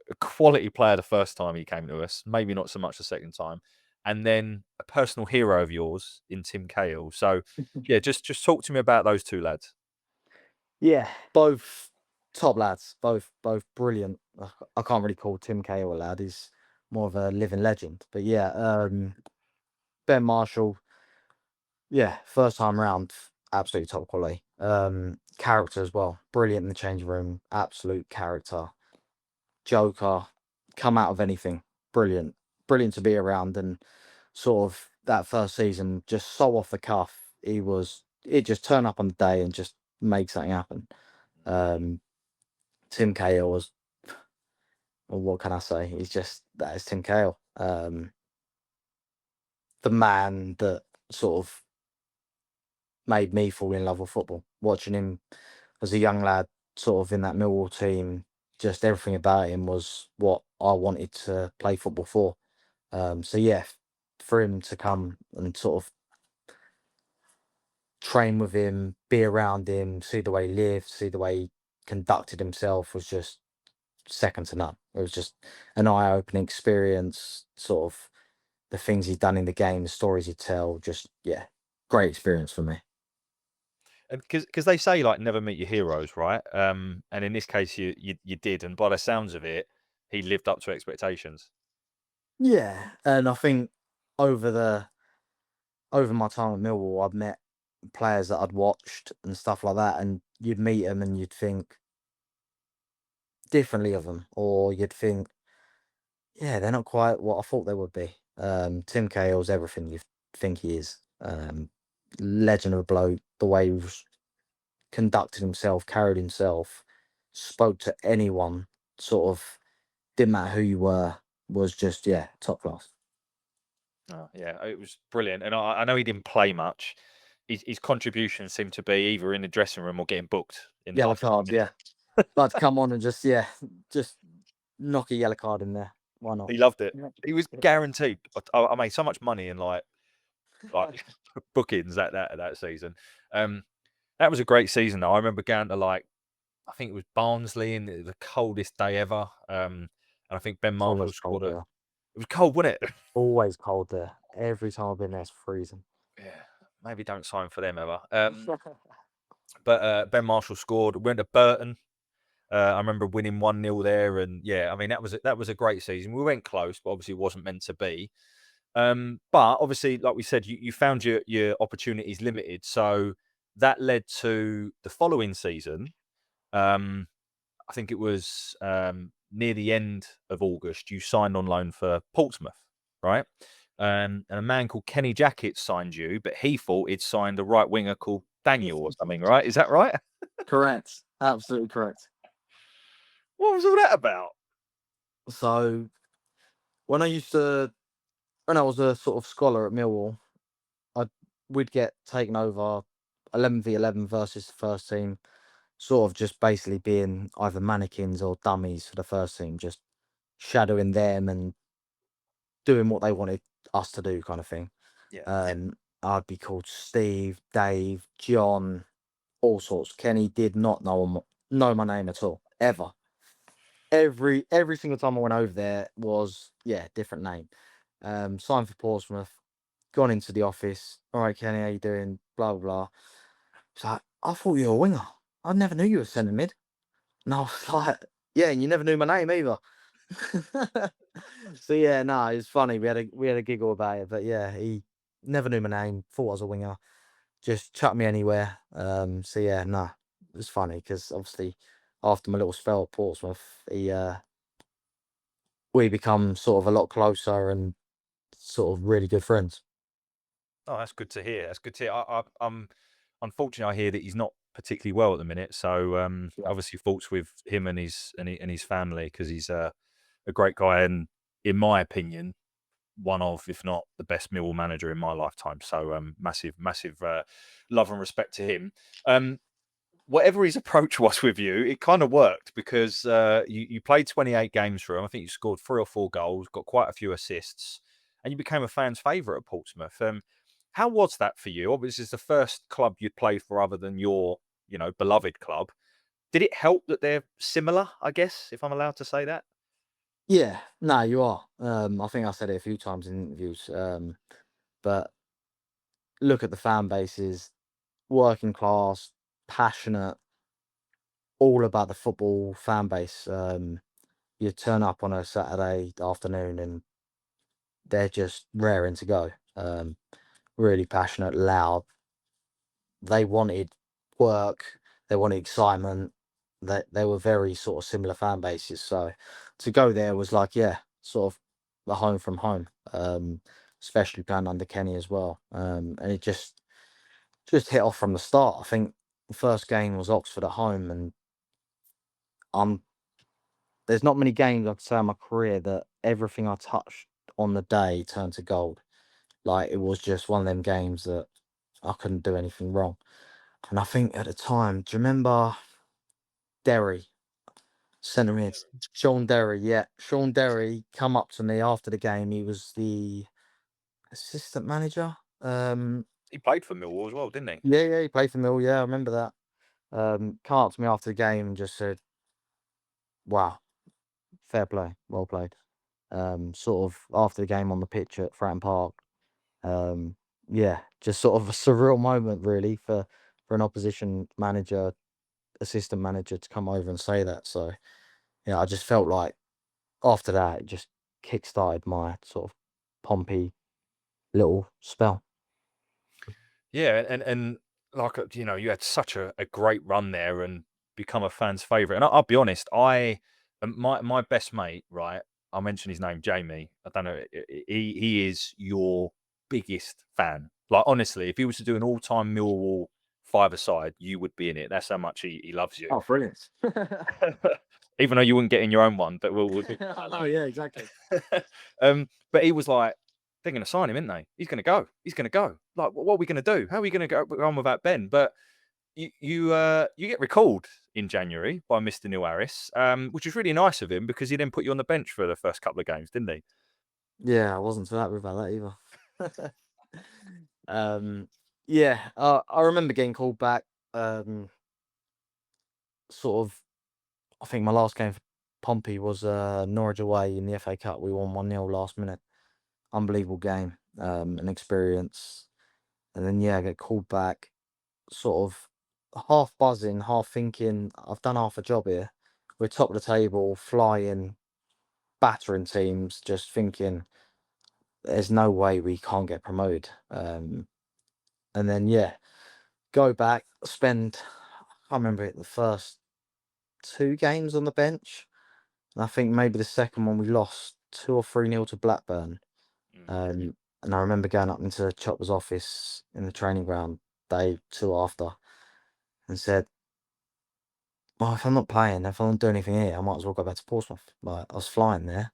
a quality player the first time he came to us, maybe not so much the second time, and then a personal hero of yours in Tim Cahill. So yeah, just talk to me about those 2 lads. Yeah, both top lads, both brilliant. I can't really call Tim Cahill a lad. He's more of a living legend. But yeah, Ben Marshall, yeah, first time round, absolutely top quality. Character as well, brilliant in the changing room, absolute character. Joker, come out of anything, brilliant to be around. And sort of that first season, just so off the cuff, it just turned up on the day and just make something happen. Tim Cahill was, well, what can I say? That is Tim Cahill. The man that sort of made me fall in love with football. Watching him as a young lad, sort of in that Millwall team, just everything about him was what I wanted to play football for. So yeah, for him to come and sort of train with him, be around him, see the way he lived, see the way he conducted himself was just second to none. It was just an eye-opening experience, sort of the things he'd done in the game, the stories he'd tell, just, yeah, great experience for me. And because they say like never meet your heroes, right? And in this case, you did, and by the sounds of it, he lived up to expectations. Yeah, and I think over my time at Millwall, I've met players that I'd watched and stuff like that, and you'd meet them and you'd think differently of them, or you'd think, yeah, they're not quite what I thought they would be. Tim Cahill's everything you think he is. Legend of a bloke, the way he was conducted himself, carried himself, spoke to anyone, sort of didn't matter who you were, was just, yeah, top class. Oh, yeah, it was brilliant. And I know he didn't play much. His contribution seemed to be either in the dressing room or getting booked in Yellow half card, yeah. But come on and just, yeah, just knock a yellow card in there. Why not? He loved it. He was guaranteed. I made so much money in like bookings that season. That was a great season though. I remember going to like, I think it was Barnsley in the coldest day ever. And I think Ben Marshall Always cold scored there. it was cold, wasn't it? Always cold there. Every time I've been there, it's freezing. Yeah, maybe don't sign for them ever. But Ben Marshall scored. We went to Burton. I remember winning 1-0 there, and yeah, I mean that was a great season. We went close, but obviously it wasn't meant to be. But obviously, like we said, you found your opportunities limited, so that led to the following season. I think it was near the end of August. You signed on loan for Portsmouth, right? And a man called Kenny Jackett signed you, but he thought he'd signed a right winger called Daniel or something, right? Is that right? Correct. Absolutely correct. What was all that about? So when I was a sort of scholar at Millwall, we'd get taken over 11v11 versus the first team, sort of just basically being either mannequins or dummies for the first team, just shadowing them and doing what they wanted us to do, kind of thing. Yeah. I'd be called Steve, Dave, John, all sorts. Kenny did not know my name at all, ever. Every single time I went over there was, yeah, different name. Signed for Portsmouth, gone into the office. All right, Kenny, how you doing? Blah blah blah. It's like, I thought you were a winger. I never knew you were centre mid. And I was like, yeah, and you never knew my name either. So yeah, no, it's funny. We had a giggle about it, but yeah, he never knew my name. Thought I was a winger. Just chuck me anywhere. So yeah, no, it was funny because obviously after my little spell at Portsmouth, he we become sort of a lot closer and sort of really good friends. Oh, that's good to hear. That's good to hear. I'm unfortunately, I hear that he's not particularly well at the minute. So Yeah. obviously, thoughts with him and his family, because he's a great guy and, in my opinion, one of, if not the best Millwall manager in my lifetime. So massive love and respect to him. Whatever his approach was with you, it kind of worked, because you played 28 games for him. I think you scored 3 or 4 goals, got quite a few assists, and you became a fan's favourite at Portsmouth. How was that for you? Obviously, it's the first club you'd played for other than your, beloved club. Did it help that they're similar, I guess, if I'm allowed to say that? Yeah, no, you are. I think I said it a few times in interviews. But look at the fan bases, working class, passionate, all about the football fan base. You turn up on a Saturday afternoon and they're just raring to go. Really passionate, loud. They wanted work, they wanted excitement. They were very sort of similar fan bases. So to go there was like, yeah, sort of a home from home. Especially playing under Kenny as well. And it just hit off from the start. I think the first game was Oxford at home, and I'm there's not many games I'd say in my career that everything I touched on the day turned to gold. Like, it was just one of them games that I couldn't do anything wrong. And I think at the time, do you remember Derry, centre mid, Sean Derry? Yeah, Sean Derry come up to me after the game. He was the assistant manager. He played for Millwall as well, didn't he? Yeah, he played for Mill. Yeah, I remember that. Come up to me after the game and just said, "Wow, fair play, well played." Sort of after the game on the pitch at Fratton Park. Um, yeah, just sort of a surreal moment really for an opposition manager, assistant manager to come over and say that. So yeah, I just felt like after that, it just kick-started my sort of Pompey little spell. Yeah, and like, you had such a great run there and become a fan's favourite. And I'll be honest, my best mate, right? I'll mention his name, Jamie. I don't know. He is your biggest fan. Like, honestly, if he was to do an all-time Millwall five-a-side, you would be in it. That's how much he loves you. Oh, brilliant. Even though you wouldn't get in your own one, but we'll do. Oh, yeah, exactly. But he was like, they're going to sign him, isn't they? He's going to go. He's going to go. Like, what are we going to do? How are we going to go on without Ben? But you get recalled in January by Mr. Neil Harris, which was really nice of him, because he then put you on the bench for the first couple of games, didn't he? Yeah, I wasn't too happy about that either. Yeah, I remember getting called back. Sort of, I think my last game for Pompey was Norwich away in the FA Cup. We won 1-0 last minute. Unbelievable game, an experience. And then, yeah, I get called back, sort of half buzzing, half thinking, I've done half a job here. We're top of the table, flying, battering teams, just thinking, there's no way we can't get promoted. And then, yeah, go back, spend, I can't remember it, the first 2 games on the bench. And I think maybe the second one we lost 2 or 3-0 to Blackburn. And I remember going up into Chopper's office in the training ground day 2 after and said, well, if I'm not playing, if I don't do anything here, I might as well go back to Portsmouth. Like, I was flying there.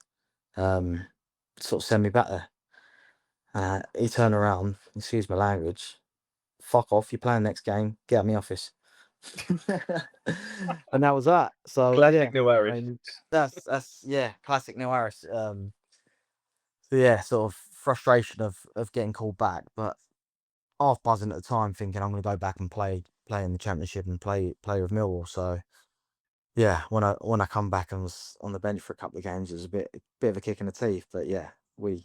Sort of send me back there. He turned around, excuse my language, fuck off, you're playing next game, get out of my office. And that was that. So Classic yeah, Neil Harris. I mean, that's yeah, classic Neil Harris. So yeah, sort of frustration of getting called back, but half buzzing at the time, thinking I'm going to go back and play in the Championship and play with Millwall. So yeah, when I come back and was on the bench for a couple of games, it was a bit of a kick in the teeth. But yeah, we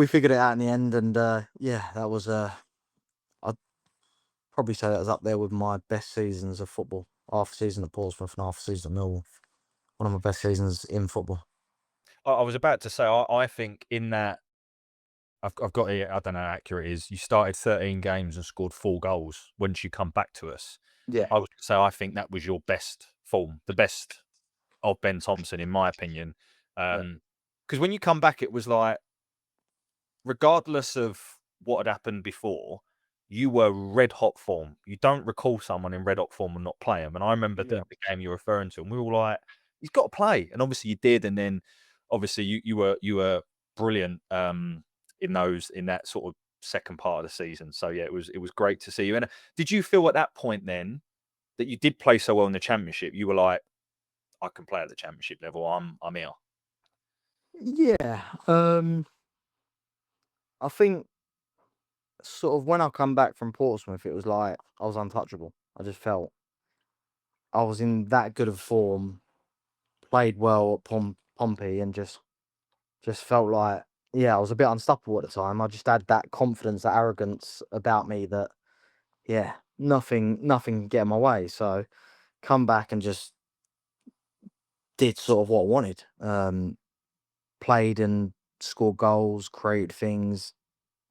figured it out in the end, and yeah, that was I'd probably say that was up there with my best seasons of football. Half a season at Portsmouth and half a season at Millwall. One of my best seasons in football. I was about to say, I think in that, I've got it. I don't know how accurate it is. You started 13 games and scored 4 goals once you come back to us. Yeah. I would say I think that was your best form, the best of Ben Thompson, in my opinion. Because when you come back, it was like, regardless of what had happened before, you were red hot form. You don't recall someone in red hot form and not play them. And I remember the game you're referring to, and we were all like, he's got to play. And obviously you did. And then obviously you were brilliant in that sort of second part of the season. So yeah, it was great to see you. And did you feel at that point then that you did play so well in the Championship? You were like, I can play at the Championship level. I'm here. Yeah. I think sort of when I come back from Portsmouth, it was like I was untouchable. I just felt I was in that good of form, played well at Pompey, and just felt like, yeah, I was a bit unstoppable at the time. I just had that confidence, that arrogance about me that, yeah, nothing can get in my way. So come back and just did sort of what I wanted. Played and scored goals, created things,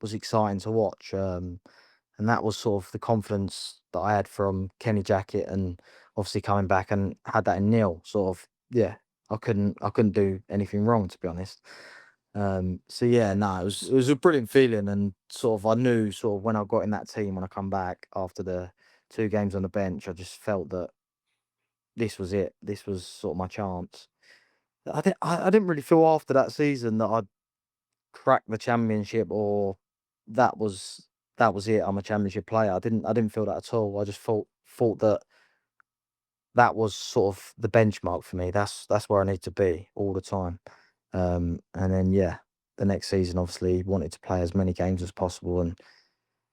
was exciting to watch. And that was sort of the confidence that I had from Kenny Jackett, and obviously coming back and had that in Neil. Sort of, yeah, I couldn't do anything wrong, to be honest. So yeah, no, it was a brilliant feeling, and sort of I knew sort of when I got in that team, when I come back after the 2 games on the bench, I just felt that this was it. This was sort of my chance. I didn't really feel after that season that I'd cracked the Championship, or that was it. I'm a Championship player. I didn't feel that at all. I just thought that that was sort of the benchmark for me. That's where I need to be all the time. And then yeah, the next season obviously wanted to play as many games as possible and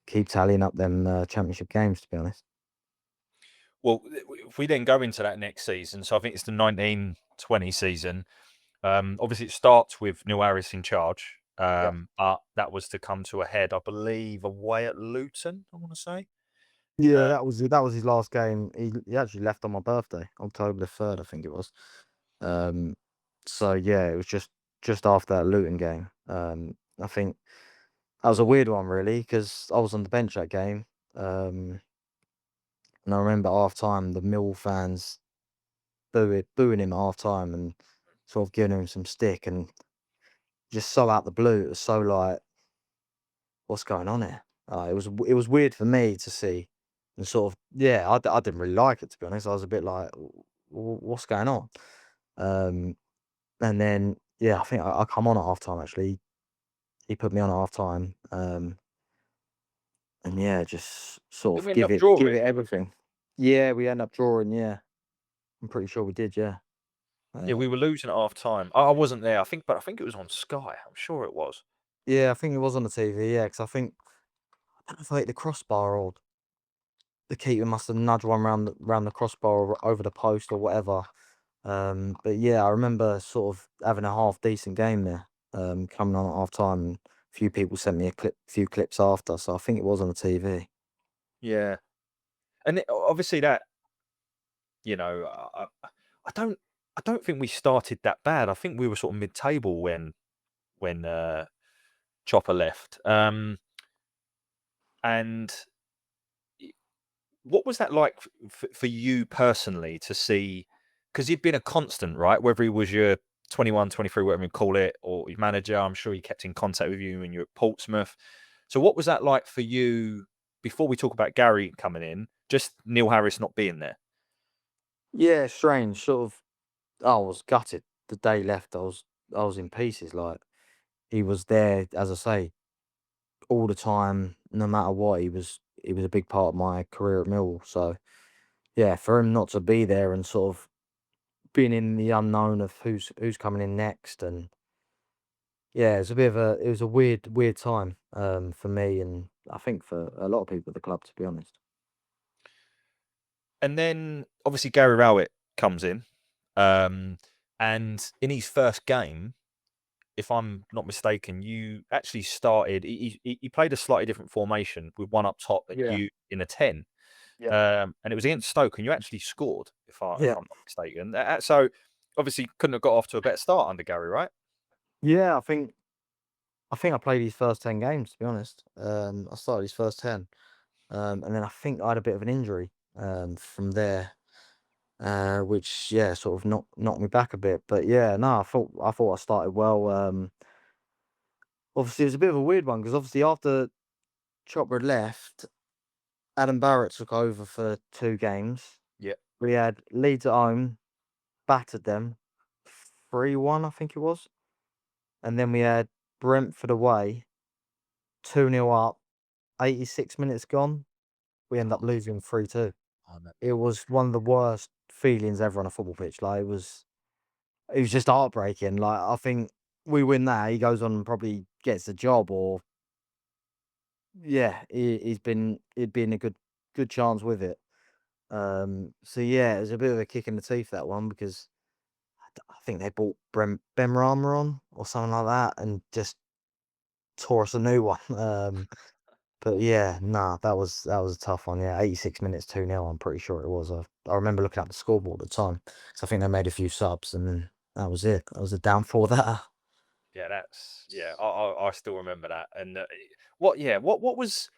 keep tallying up them Championship games, to be honest. Well, if we then go into that next season, so I think it's the 1920 season. Obviously, it starts with Neil Harris in charge, Yeah. but that was to come to a head, I believe, away at Luton, I want to say. Yeah, that was his last game. He actually left on my birthday, October the 3rd, I think it was. So yeah, it was just after that Luton game. I think that was a weird one, really, because I was on the bench that game. And I remember at half time, the Millwall fans booing him at half time and sort of giving him some stick, and just so out the blue. It was so like, what's going on here? It was weird for me to see, and sort of, yeah, I didn't really like it, to be honest. I was a bit like, What's going on?" Um, and then yeah, I think I come on at half time actually. He put me on at half time, and yeah, just sort Did of we end up give drawing? it everything. Yeah, we end up drawing. Yeah, I'm pretty sure we did. Yeah. Yeah, we were losing at half time. I wasn't there, but I think it was on Sky. I'm sure it was. Yeah, I think it was on the TV. Yeah, because I don't know if I hit the crossbar, or the keeper must have nudged one round the crossbar or over the post or whatever. But yeah, I remember sort of having a half decent game there. Coming on at half time, and a few people sent me few clips after, so I think it was on the TV. Yeah, and obviously that, you know, I don't think we started that bad. I think we were sort of mid-table when Chopper left. And what was that like for you personally to see? Because he'd been a constant, right? Whether he was your 21, 23, whatever you call it, or your manager, I'm sure he kept in contact with you when you were at Portsmouth. So what was that like for you before we talk about Gary coming in, just Neil Harris not being there? Yeah, strange. Sort of, I was gutted the day he left. I was in pieces. Like, he was there, as I say, all the time, no matter what. He was a big part of my career at Millwall. So yeah, for him not to be there and sort of being in the unknown of who's coming in next, and yeah, it was a weird time for me, and I think for a lot of people at the club, to be honest. And then obviously Gary Rowett comes in, and in his first game, if I'm not mistaken, you actually started. He played a slightly different formation with one up top and Yeah. you in a 10. Yeah. And it was against Stoke, and you actually scored, if Yeah. I'm not mistaken. So obviously couldn't have got off to a better start under Gary, right? Yeah, I think I played his first 10 games, to be honest. I started his first 10. And then I think I had a bit of an injury from there. which sort of knocked me back a bit. But yeah, no, I thought I started well. Obviously, it was a bit of a weird one because obviously after Chopper had left, Adam Barrett took over for 2 games. Yeah. We had Leeds at home, battered them 3-1, I think it was. And then we had Brentford away, 2-0 up, 86 minutes gone. We end up losing 3-2. Oh, no. It was one of the worst feelings ever on a football pitch. Like, it was just heartbreaking. Like, I think we win that, he goes on and probably gets a job, or he'd been a good chance with it. So yeah, it was a bit of a kick in the teeth, that one, because I think they bought Benrahma on or something like that and just tore us a new one. But yeah, nah, that was a tough one. Yeah, 86 minutes, 2-0. I'm pretty sure it was. I remember looking at the scoreboard at the time, because I think they made a few subs, and then that was it. That was the downfall of that. Yeah, I still remember that. And what was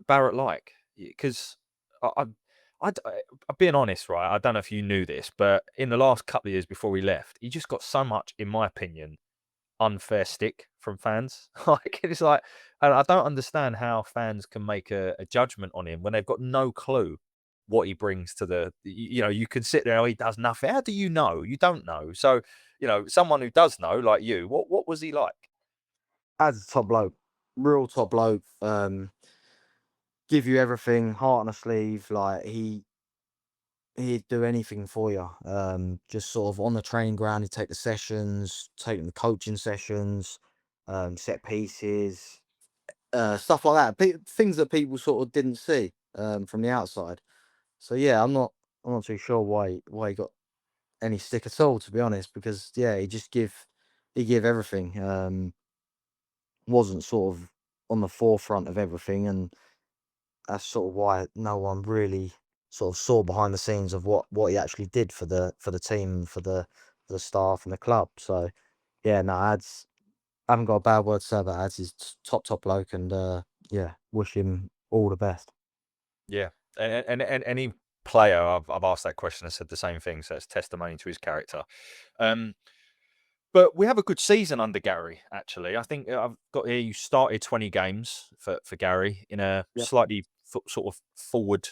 Barrett like? Because I'm being honest, right? I don't know if you knew this, but in the last couple of years before he left, he just got so much, in my opinion, unfair stick from fans. Like, it's like, and I don't understand how fans can make a judgment on him when they've got no clue what he brings to the. You can sit there, oh, he does nothing. How do you know? You don't know. So, someone who does know, like you, what was he like? As a top bloke, real top bloke. Give you everything, heart on a sleeve. Like, he'd do anything for you. Just sort of on the training ground, he'd take the sessions, take the coaching sessions, set pieces, stuff like that. Things that people sort of didn't see from the outside. So yeah, I'm not too sure why he got any stick at all, to be honest, because yeah, he give everything. Wasn't sort of on the forefront of everything, and that's sort of why no one really sort of saw behind the scenes of what he actually did for the team, for the staff and the club. So yeah, no, I haven't got a bad word to say about Ads. He's top bloke, and yeah, wish him all the best. Yeah, and any player I've asked that question has said the same thing. So it's testimony to his character. But we have a good season under Gary, actually. I think I've got here, you started 20 games for Gary in a Yep. slightly sort of forward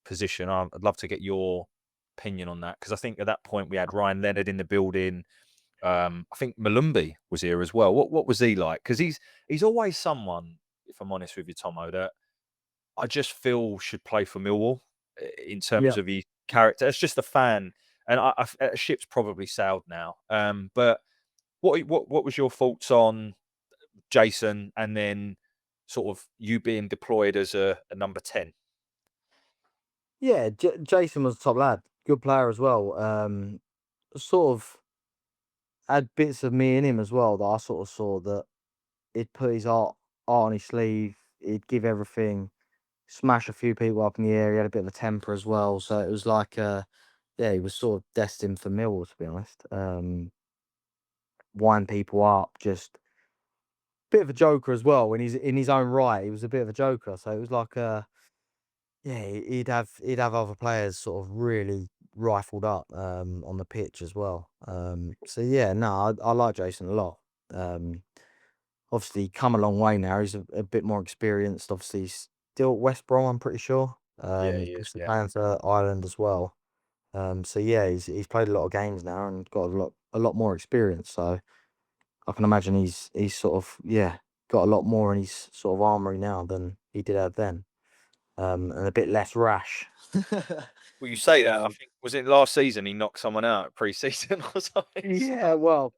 position. I'd love to get your opinion on that, because I think at that point we had Ryan Leonard in the building. I think Malumbi was here as well. What was he like? Because he's always someone, if I'm honest with you, Tomo, that I just feel should play for Millwall in terms Yep. of his character. It's just a fan, and a ship's probably sailed now. But what was your thoughts on Jason, and then sort of you being deployed as a number 10? Yeah, Jason was a top lad, good player as well. Sort of had bits of me in him as well that I sort of saw that he'd put his art on his sleeve. He'd give everything, smash a few people up in the air. He had a bit of a temper as well. So it was like, yeah, he was sort of destined for Millwall, to be honest. Wind people up, just bit of a joker as well. When he's in his own right, he was a bit of a joker. So it was like, yeah, he'd have other players sort of really rifled up on the pitch as well. So yeah, no, I like Jason a lot. Obviously come a long way now. He's a bit more experienced. Obviously, he's still at West Brom, I'm pretty sure. Yeah, he is. Obviously Yeah, playing for Ireland as well. So yeah, he's played a lot of games now and got a lot more experience. So I can imagine he's sort of, yeah, got a lot more in his sort of armory now than he did have then. And a bit less rash. well, you say that. I Um, think, was it last season he knocked someone out pre-season or something? yeah, well,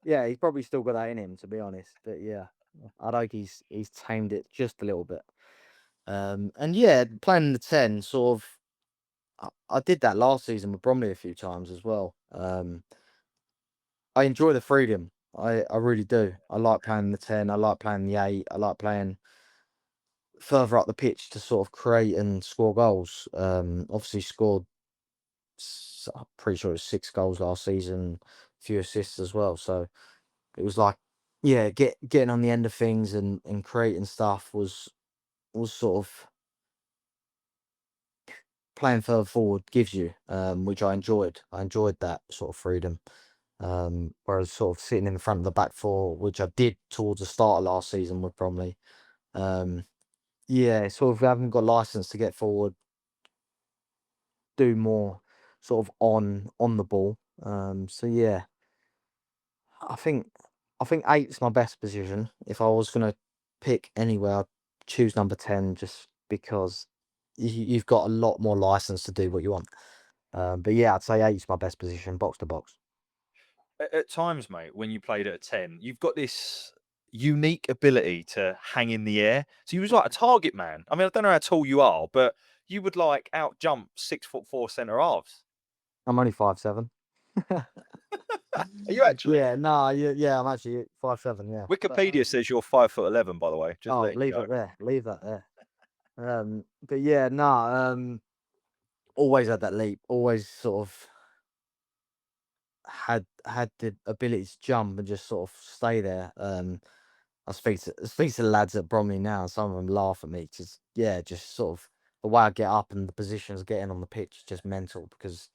yeah, he's probably still got that in him, to be honest. But yeah, I think he's tamed it just a little bit. And yeah, playing in the 10, sort of, I did that last season with Bromley a few times as well. I enjoy the freedom. I really do. I like playing in the 10. I like playing the 8. I like playing further up the pitch to sort of create and score goals. Obviously scored, I'm pretty sure it was 6 goals last season, a few assists as well. So it was like, yeah, getting on the end of things and creating stuff was sort of, playing further forward gives you, which I enjoyed. I enjoyed that sort of freedom. Whereas sort of sitting in the front of the back four, which I did towards the start of last season with Bromley. Yeah, sort of haven't got license to get forward, do more sort of on the ball. So yeah, I think 8's my best position. If I was gonna pick anywhere, I'd choose number 10 just because you've got a lot more license to do what you want. But yeah, I'd say 8's my best position, box to box. At times, mate, when you played at a 10, you've got this unique ability to hang in the air. So you was like a target man. I mean, I don't know how tall you are, but you would like out jump 6'4" centre halves. I'm only 5'7". Are you actually? Yeah, no, yeah, I'm actually 5'7", yeah. But, Wikipedia says you're 5'11", by the way. Just oh, letting you leave know. it there. Leave that there. But yeah, no, always had that leap. Always sort of had the ability to jump and just sort of stay there. I speak to the lads at Bromley now, and some of them laugh at me because yeah, just sort of the way I get up and the positions getting on the pitch is just mental because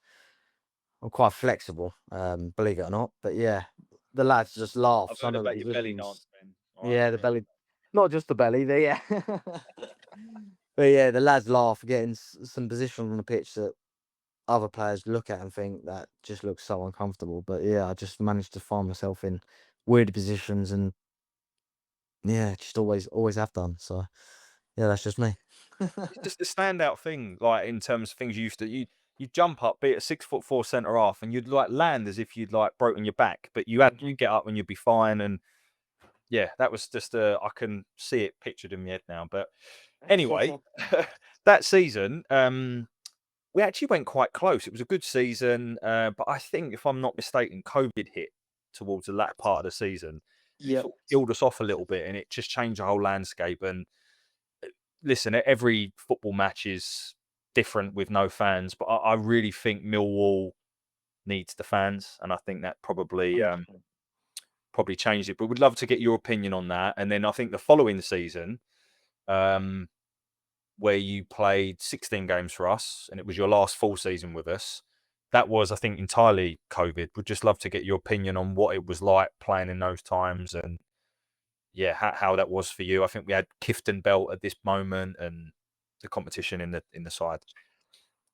I'm quite flexible, believe it or not. But yeah, the lads just laugh. I've Some heard of the about your belly positions, dance, Ben. All right. yeah, the belly, not just the belly, yeah. But yeah, the lads laugh getting some position on the pitch that other players look at and think that just looks so uncomfortable. But yeah, I just managed to find myself in weird positions and yeah, just always have done. So yeah, that's just me. It's just a standout thing, like in terms of things you used to you jump up, be it a 6'4" centre half, and you'd like land as if you'd like broken your back, but you get up and you'd be fine. And yeah, that was just I can see it pictured in my head now. But anyway, that season, we actually went quite close. It was a good season, but I think if I'm not mistaken, COVID hit towards the latter part of the season. It Yep. sort of killed us off a little bit, and it just changed the whole landscape. And listen, every football match is different with no fans, but I really think Millwall needs the fans, and I think that probably changed it. But we'd love to get your opinion on that. And then I think the following season, where you played 16 games for us, and it was your last full season with us. That was, I think, entirely COVID. We'd just love to get your opinion on what it was like playing in those times, and yeah, how that was for you. I think we had Kifton Belt at this moment, and the competition in the side.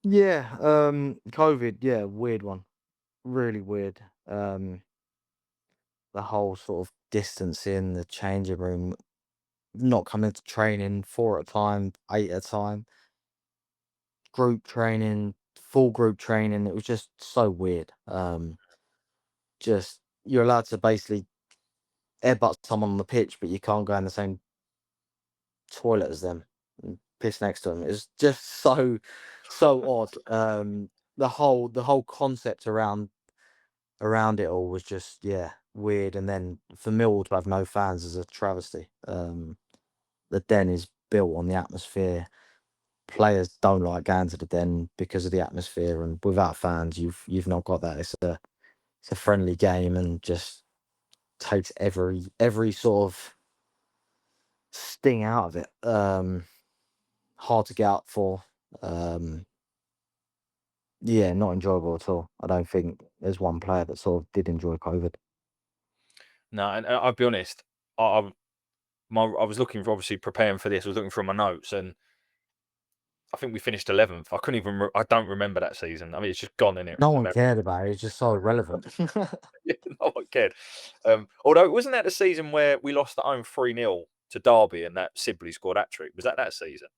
Yeah, COVID, yeah, weird one. Really weird. The whole sort of distancing, the changing room, not coming to training 4 at a time, 8 at a time, group training, full group training. It was just so weird. Just you're allowed to basically airbutt someone on the pitch, but you can't go in the same toilet as them and piss next to them. It's just so odd. The whole concept around it all was just weird. And then for Millwall to have no fans is a travesty. The Den is built on the atmosphere. Players don't like going to the Den because of the atmosphere, and without fans, you've not got that. It's a friendly game and just takes every sort of sting out of it. Hard to get up for. Yeah, not enjoyable at all. I don't think there's one player that sort of did enjoy COVID. No, and I'll be honest. I was looking for, obviously preparing for this. I was looking for my notes, and I think we finished 11th. I couldn't even. I don't remember that season. I mean, it's just gone in it. No one cared about it. It's just so irrelevant. No one cared. Although wasn't that the season where we lost at home 3-0 to Derby, and that Sibley scored hat trick? Was that season?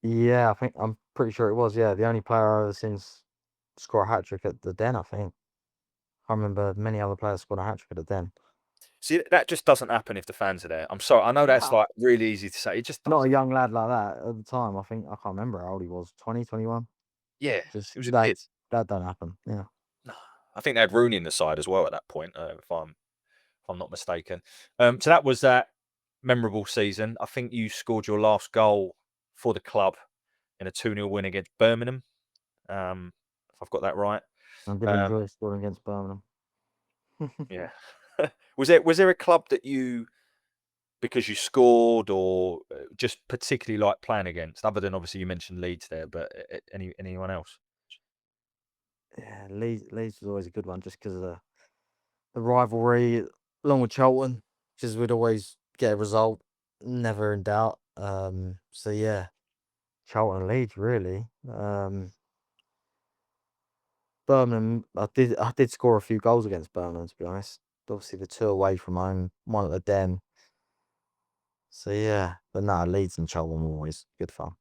Yeah, I'm pretty sure it was. Yeah, the only player I've ever seen score a hat trick at the Den. I think I remember many other players scored a hat trick at the Den. See, that just doesn't happen if the fans are there. I'm sorry. I know that's Nah. like really easy to say. It just Not a doesn't. young lad like that at the time. I think I can't remember how old he was. 20, 21. Yeah, Just it was a that kid. that don't happen. Yeah. No, I think they had Rooney in the side as well at that point, if I'm not mistaken. So that was that memorable season. I think you scored your last goal for the club in a 2-0 win against Birmingham. If I've got that right. I did enjoy scoring against Birmingham. Yeah. Was there a club that you because you scored, or just particularly like playing against? Other than obviously you mentioned Leeds there, but anyone else? Yeah, Leeds was always a good one just because of the rivalry, along with Charlton, because we'd always get a result, never in doubt. So yeah, Charlton and Leeds really. Birmingham, I did score a few goals against Birmingham, to be honest. Obviously the 2 away from home, 1 at the Den. So yeah, but no, Leeds and Charlton were always good fun.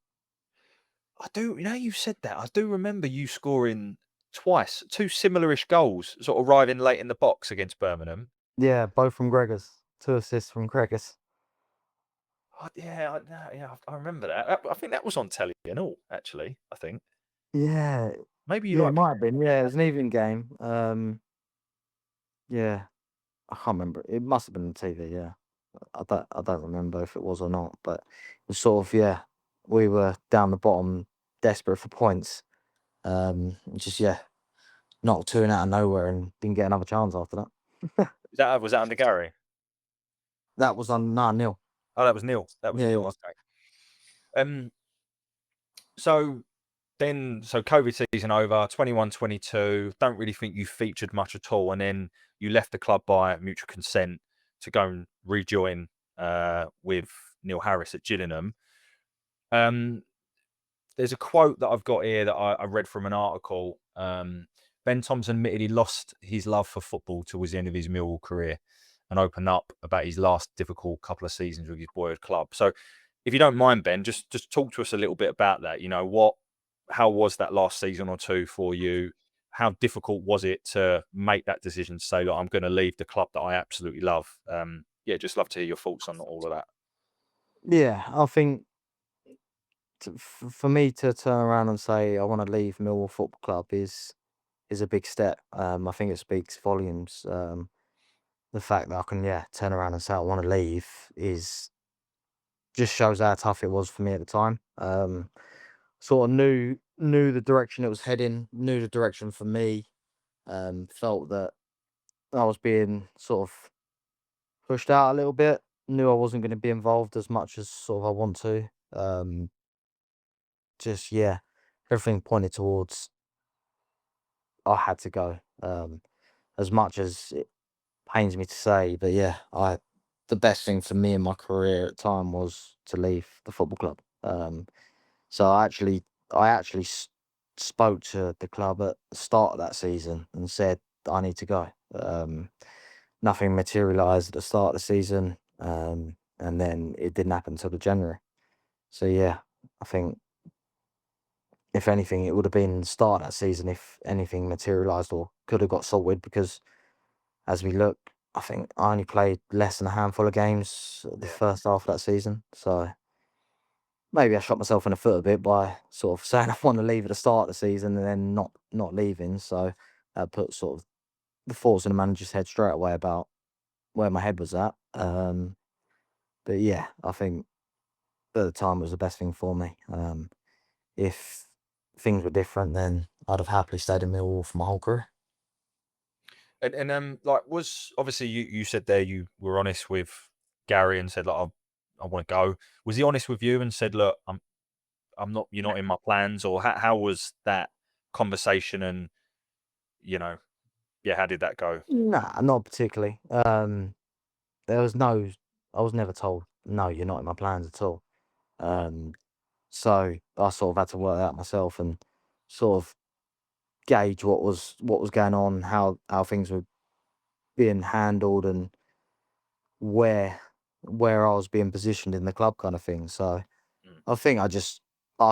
I do. You said that. I do remember you scoring twice, 2 similar-ish goals, sort of arriving late in the box against Birmingham. Yeah, both from Gregors. 2 assists from Gregors. Yeah, I remember that. I think that was on telly and all, actually. I think Yeah, maybe you yeah, it like. might have been. Yeah, it was an even game. Yeah, I can't remember. It must have been on TV. Yeah, I don't remember if it was or not. But it was sort of, yeah, we were down the bottom, desperate for points. Just yeah, knocked 2 in out of nowhere and didn't get another chance after that. Was that under Gary? That was on 9-0. Oh, that was Neil. That was Yeah, it Neil. was. Okay. So COVID season over, 21-22. Don't really think you featured much at all, and then you left the club by mutual consent to go and rejoin with Neil Harris at Gillingham. There's a quote that I've got here that I read from an article. Ben Thompson admitted he lost his love for football towards the end of his Millwall career, and opened up about his last difficult couple of seasons with his boyhood club. So, if you don't mind, Ben, just talk to us a little bit about that. How was that last season or two for you? How difficult was it to make that decision to say, look, I'm going to leave the club that I absolutely love? Just love to hear your thoughts on all of that. Yeah, I think for me to turn around and say I want to leave Millwall Football Club is a big step. I think it speaks volumes. The fact that I can turn around and say I want to leave is just shows how tough it was for me at the time. Sort of knew the direction it was heading, knew the direction for me. Felt that I was being sort of pushed out a little bit. Knew I wasn't going to be involved as much as sort of I want to. Everything pointed towards I had to go. As much as it pains me to say, but yeah, the best thing for me in my career at the time was to leave the football club. So I actually spoke to the club at the start of that season and said I need to go. Nothing materialised at the start of the season, and then it didn't happen until the January. So yeah, I think if anything, it would have been the start of that season if anything materialised or could have got sorted, because as we look, I think I only played less than a handful of games the first half of that season. So maybe I shot myself in the foot a bit by sort of saying I want to leave at the start of the season and then not leaving. So that put sort of the thoughts in the manager's head straight away about where my head was at. But yeah, I think at the time it was the best thing for me. If things were different, then I'd have happily stayed in Millwall for my whole career. And was obviously you said there you were honest with Gary and said, like, I want to go. Was he honest with you and said, look, I'm not, you're not in my plans, or how was that conversation? And how did that go? Nah, not particularly. There was no, I was never told, no, you're not in my plans at all. So I sort of had to work that out myself and sort of gauge what was going on, how things were being handled, and where I was being positioned in the club, kind of thing. So I think I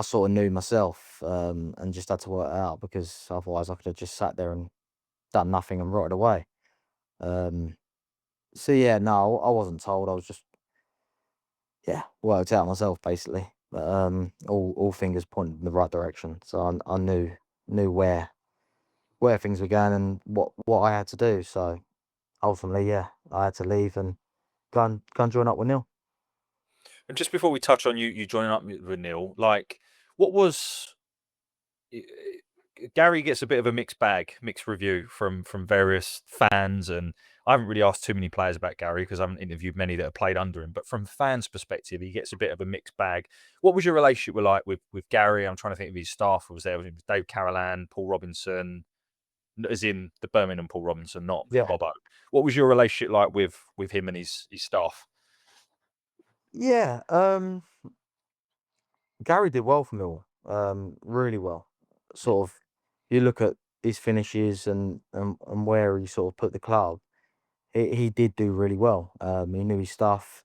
sort of knew myself, and just had to work it out, because otherwise I could have just sat there and done nothing and rotted away. So yeah, no, I wasn't told. I was just worked out myself basically. But all fingers pointed in the right direction. So I knew where things were going and what I had to do. So ultimately, I had to leave and go and join up with Neil. And just before we touch on you joining up with Neil, like, what was Gary gets a bit of a mixed review from various fans, and I haven't really asked too many players about Gary because I haven't interviewed many that have played under him. But from fans' perspective, he gets a bit of a mixed bag. What was your relationship like with Gary? I'm trying to think of his staff. Was there Dave Carolan, Paul Robinson, as in the Birmingham Paul Robinson, not Robbo? What was your relationship like with him and his staff? Yeah, Gary did well for Millwall, really well. Sort of, you look at his finishes and where he sort of put the club, he did do really well. He knew his stuff.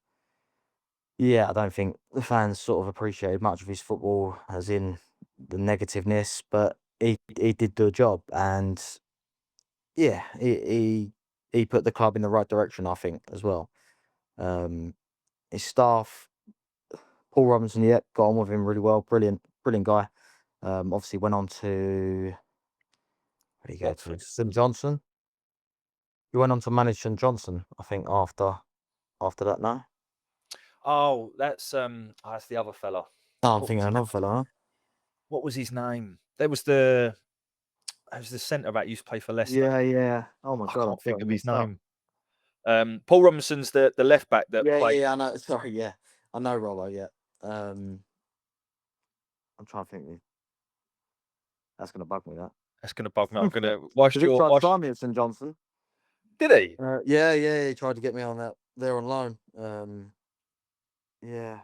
Yeah, I don't think the fans sort of appreciated much of his football, as in the negativeness, but he did do a job, and yeah, he put the club in the right direction, I think, as well. His staff, Paul Robinson, yeah, got on with him really well. Brilliant guy. Obviously went on to, where did he go to? St Johnson. He went on to manage St Johnson, I think, after that. No. Oh, that's the other fella. Oh, I'm thinking another fella. Huh? What was his name? There was the centre back used to play for Leicester. Yeah. Oh my God, I can't think of his mixed up. name. Paul Robinson's the left back that played. Yeah, I know. Sorry, yeah, I know Rollo. Yeah. I'm trying to think. That's gonna bug me. That's gonna bug me. I'm gonna. Why He tried to sign me at St Johnson. Did he? Yeah. He tried to get me on that there on loan. Yeah.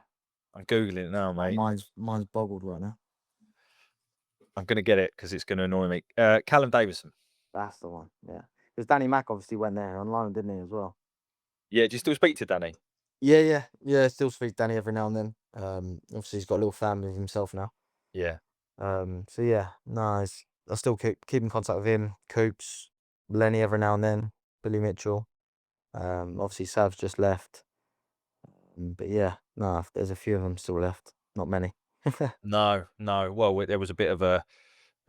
I'm googling it now, mate. Mine's boggled right now. I'm gonna get it because it's gonna annoy me. Callum Davison. That's the one. Yeah, because Danny Mack obviously went there on loan, didn't he, as well? Yeah. Do you still speak to Danny? Yeah. Still speak to Danny every now and then. Obviously he's got a little family of himself now. Yeah. So yeah, nice. I still keep in contact with him. Coops, Lenny every now and then. Billy Mitchell. Obviously Sav's just left. But yeah, no, there's a few of them still left. Not many. No. Well, there was a bit of a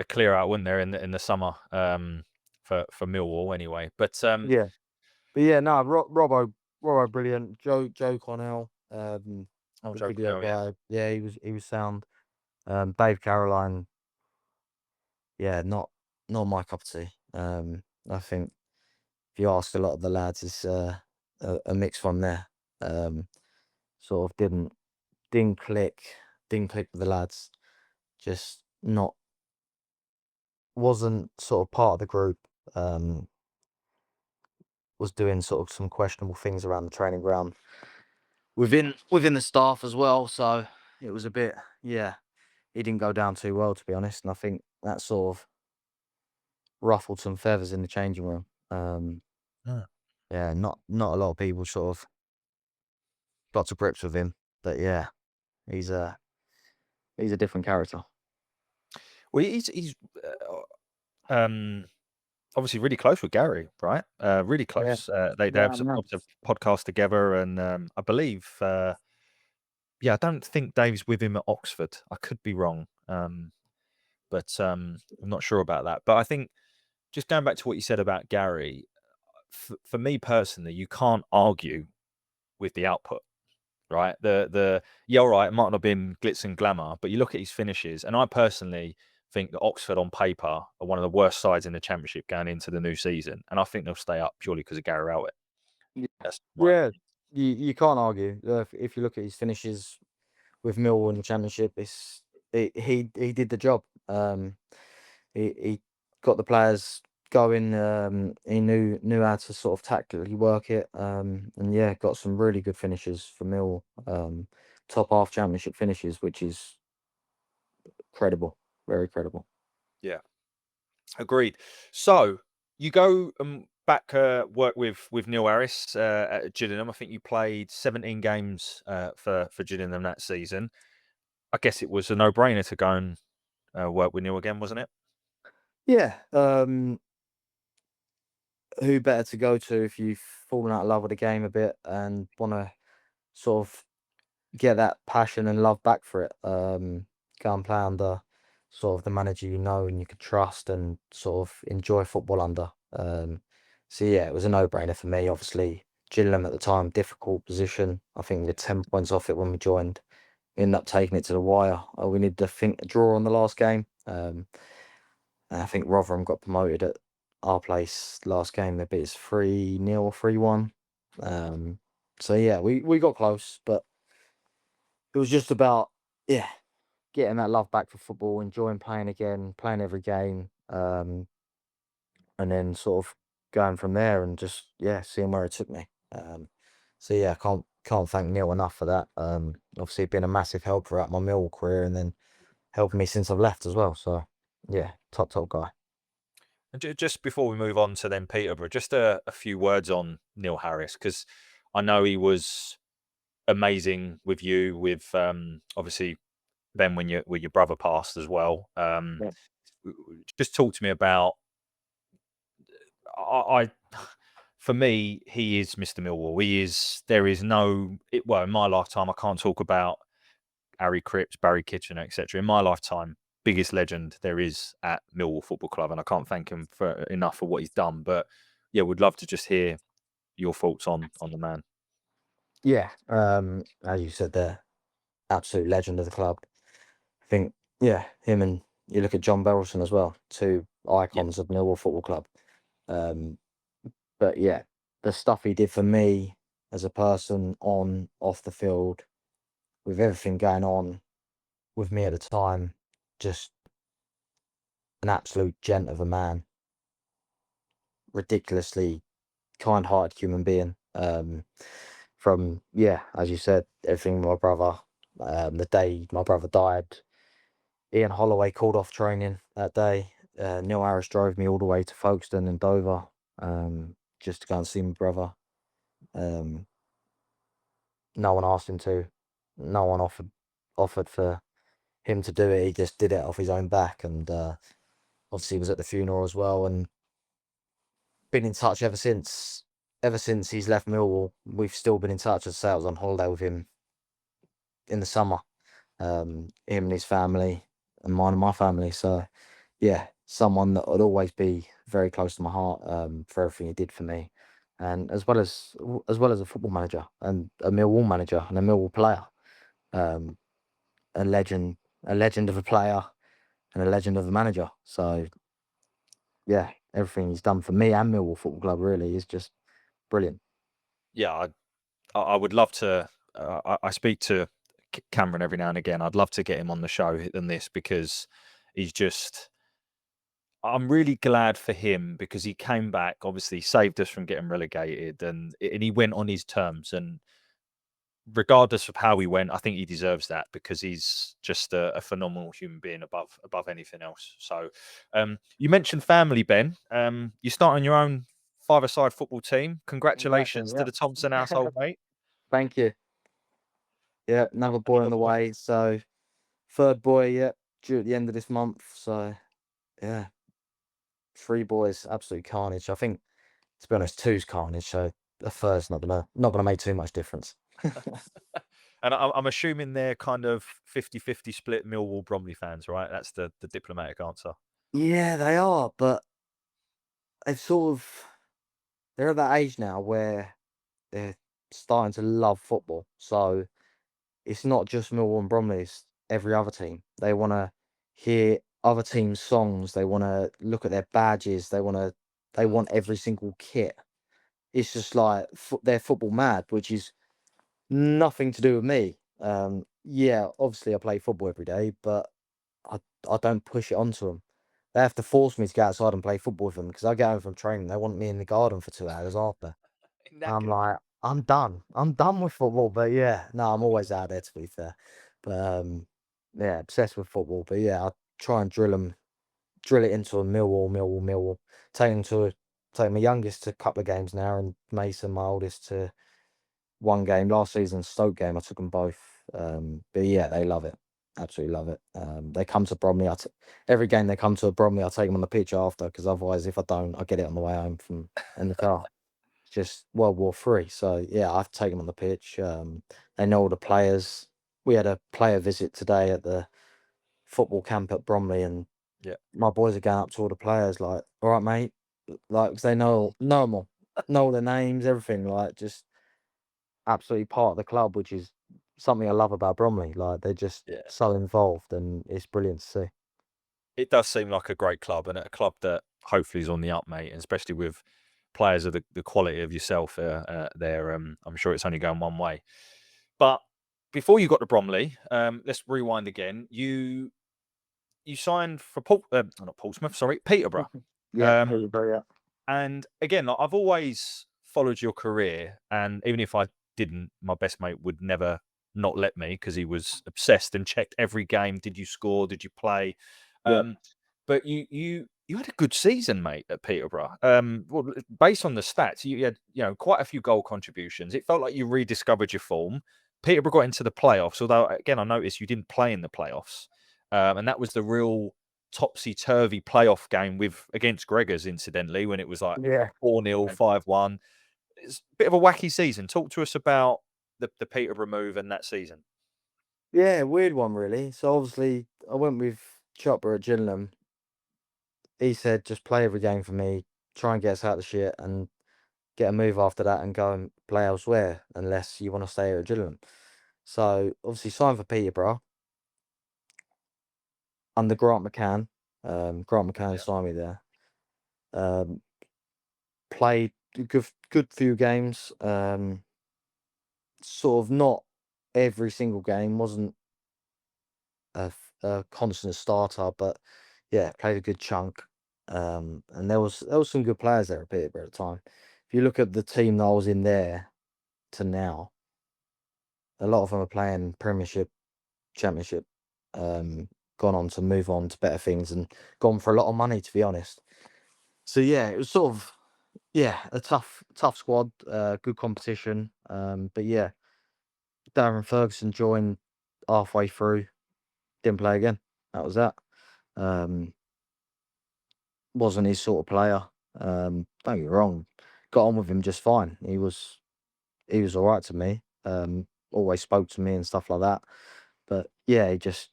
clear out, wasn't there, in the summer for Millwall anyway. But yeah. But yeah, no, Robbo, brilliant. Joe Connell, Joe video Connell, guy. Yeah, he was sound. Dave Caroline, yeah, not my cup of tea. I think if you ask a lot of the lads, it's a mix from there. Sort of didn't click with the lads. Just wasn't sort of part of the group. Was doing sort of some questionable things around the training ground within the staff as well. So it was a bit, yeah, he didn't go down too well, to be honest. And I think that sort of ruffled some feathers in the changing room. Yeah, not a lot of people sort of got to grips with him. But yeah, he's a different character. Well, he's obviously really close with Gary, right? Really close. They have a podcast together, and I believe, I don't think Dave's with him at Oxford. I could be wrong, but I'm not sure about that. But I think just going back to what you said about Gary, for me personally, you can't argue with the output, right? All right, it might not have been glitz and glamour, but you look at his finishes, and I personally think that Oxford on paper are one of the worst sides in the Championship going into the new season, and I think they'll stay up purely because of Gary Rowett. Yeah, you can't argue. If you look at his finishes with Millwall in the Championship, he did the job. He got the players going. He knew how to sort of tactically work it. And yeah, got some really good finishes for Millwall. Top half Championship finishes, which is credible, very credible. Yeah, agreed. So you go back work with Neil Harris at Gillingham. I think you played 17 games for Gillingham that season. I guess it was a no-brainer to go and work with Neil again, wasn't it? Yeah. Who better to go to if you've fallen out of love with the game a bit and want to sort of get that passion and love back for it? Go and play under sort of the manager you know and you could trust and sort of enjoy football under. So yeah, it was a no-brainer for me. Obviously, Gillingham at the time, difficult position. I think we were 10 points off it when we joined. We ended up taking it to the wire. We needed to think a draw on the last game. And I think Rotherham got promoted at our place last game. They beat us 3-0 or 3-1. So yeah, we got close, but it was just about getting that love back for football, enjoying playing again, playing every game, and then sort of going from there and just seeing where it took me. So yeah, can't thank Neil enough for that. Obviously been a massive help throughout my Millwall career, and then helping me since I've left as well. So yeah, top guy. And just before we move on to then Peterborough, just a few words on Neil Harris, because I know he was amazing with you, with obviously then when your brother passed as well. Yeah. Just talk to me about I for me, he is Mr. Millwall. He is. There is no. Well, in my lifetime, I can't talk about Harry Cripps, Barry Kitchener, etc. In my lifetime, biggest legend there is at Millwall Football Club, and I can't thank him for enough for what he's done. But yeah, would love to just hear your thoughts on the man. Yeah, as you said there, absolute legend of the club. I think, him, and you look at John Berylson as well, two icons of Millwall Football Club. But yeah, the stuff he did for me as a person on, off the field, with everything going on with me at the time, just an absolute gent of a man, ridiculously kind-hearted human being. From, as you said, everything with my brother, the day my brother died, Ian Holloway called off training that day. Neil Harris drove me all the way to Folkestone and Dover, just to go and see my brother. No one asked him to. No one offered for him to do it. He just did it off his own back, and obviously was at the funeral as well, and been in touch ever since. Ever since he's left Millwall, we've still been in touch. As I say, I was on holiday with him in the summer. Him and his family, and mine and my family. So yeah, someone that would always be very close to my heart, for everything he did for me, and as well as a football manager and a Millwall manager and a Millwall player, um, a legend of a player and a legend of a manager. So yeah, everything he's done for me and Millwall Football Club really is just brilliant. Yeah, I would love to. I speak to Cameron every now and again. I'd love to get him on the show than this, because he's just. I'm really glad for him, because he came back, obviously saved us from getting relegated, and he went on his terms. And regardless of how he went, I think he deserves that, because he's just a phenomenal human being above anything else. So, you mentioned family, Ben. You're starting your own five-a-side football team. Congratulations to Yep. the Thompson household, mate. Thank you. Yeah, another boy on the way. So third boy, due at the end of this month. So yeah, 3 boys, absolute carnage. I think, to be honest, 2's carnage. So the third's not gonna make too much difference. And I'm assuming they're kind of 50-50 split Millwall Bromley fans, right? That's the diplomatic answer. Yeah, they are, but they're at that age now where they're starting to love football. So it's not just Millwall and Bromley, it's every other team. They want to hear other teams' songs. They want to look at their badges. They want every single kit. It's just like they're football mad, which is nothing to do with me. Yeah, obviously I play football every day, but I don't push it onto them. They have to force me to go outside and play football with them, because I get home from training. They want me in the garden for 2 hours after. I'm like, I'm done. I'm done with football. But yeah, no, I'm always out there, to be fair. But yeah, obsessed with football. But yeah, I try and drill it into a Millwall. Take my youngest to a couple of games now, and Mason, my oldest, to one game last season, Stoke game. I took them both. But yeah, they love it. Absolutely love it. They come to Bromley. Every game they come to a Bromley, I take them on the pitch after, because otherwise, if I don't, I get it on the way home in the car. It's just World War III. So yeah, I have to take them on the pitch. They know all the players. We had a player visit today at the football camp at Bromley, and my boys are going up to all the players like, "All right, mate," like, 'cause they know them all, know all their names, everything. Like, just absolutely part of the club, which is something I love about Bromley. Like, they're just so involved, and it's brilliant to see. it does seem like a great club, and a club that hopefully is on the up, mate, and especially with players of the quality of yourself there. I'm sure it's only going one way. But before you got to Bromley, let's rewind again. You signed for not Portsmouth, sorry, Peterborough. Yeah, Peterborough, yeah. And again, like, I've always followed your career, and even if I didn't, my best mate would never not let me because he was obsessed and checked every game. Did you score? Did you play? Yeah. But you had a good season, mate, at Peterborough. Well, based on the stats, you had quite a few goal contributions. It felt like you rediscovered your form. Peterborough got into the playoffs, although again I noticed you didn't play in the playoffs, and that was the real topsy-turvy playoff game against Gregors, incidentally, when it was like 4-0, 5-1. It's a bit of a wacky season. Talk to us about the Peterborough move and that season. Yeah, weird one, really. So obviously, I went with Chopper at Gillingham. He said, just play every game for me, try and get us out of the shit, and get a move after that and go and play elsewhere, unless you want to stay here at Gillingham. So obviously, signed for Peterborough under Grant McCann. Grant McCann signed me there. Played a good few games. Sort of not every single game, wasn't a constant starter, but yeah, played a good chunk. And there was some good players there at Peterborough at the time. If you look at the team that I was in there to now, a lot of them are playing Premiership, Championship, gone on to move on to better things and gone for a lot of money, to be honest. So yeah, it was sort of a tough squad, good competition. But yeah, Darren Ferguson joined halfway through, didn't play again. That was that. Wasn't his sort of player. Don't get me wrong, got on with him just fine. He was all right to me. Always spoke to me and stuff like that. But yeah, he just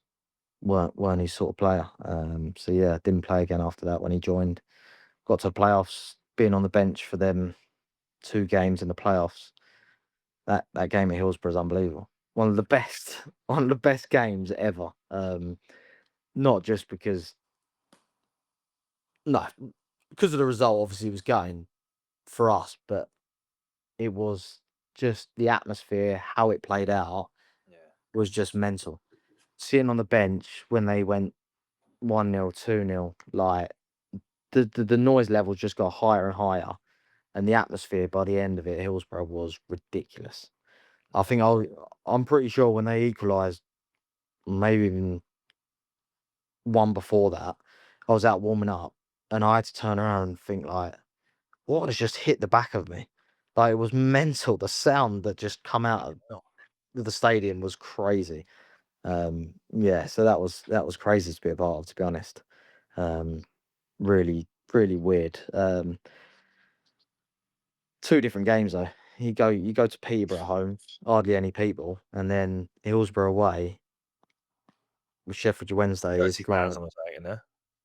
weren't his sort of player. So yeah, didn't play again after that when he joined. Got to the playoffs, being on the bench for them 2 games in the playoffs. That game at Hillsborough is unbelievable. One of the best games ever. Not just because of the result, obviously, was going for us, but it was just the atmosphere, how it played out was just mental. Sitting on the bench when they went 1-0, 2-0, like the noise level just got higher and higher, and the atmosphere by the end of it, Hillsborough, was ridiculous. I think I'm pretty sure when they equalised, maybe even one before that, I was out warming up, and I had to turn around and think, like, what has just hit the back of me? Like, it was mental. The sound that just come out of the stadium was crazy. Yeah, so that was crazy to be a part of, to be honest. Really, really weird. 2 different games though. You go to Peterborough at home, hardly any people, and then Hillsborough away with Sheffield Wednesday is 30,000 in there.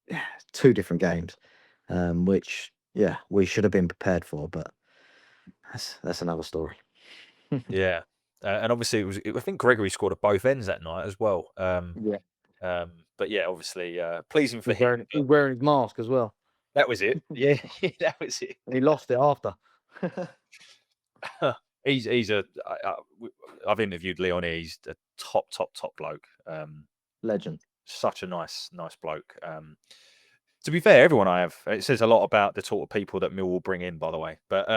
Yeah, 2 different games, which we should have been prepared for, but that's another story. Yeah, and obviously I think Gregory scored at both ends that night as well. But yeah, obviously pleasing for him. He's wearing his mask as well. That was it. Yeah, that was it. He lost it after. I've interviewed Leon. He's a top bloke. Legend. Such a nice bloke. To be fair, everyone it says a lot about the sort of people that Millwall bring in, by the way. But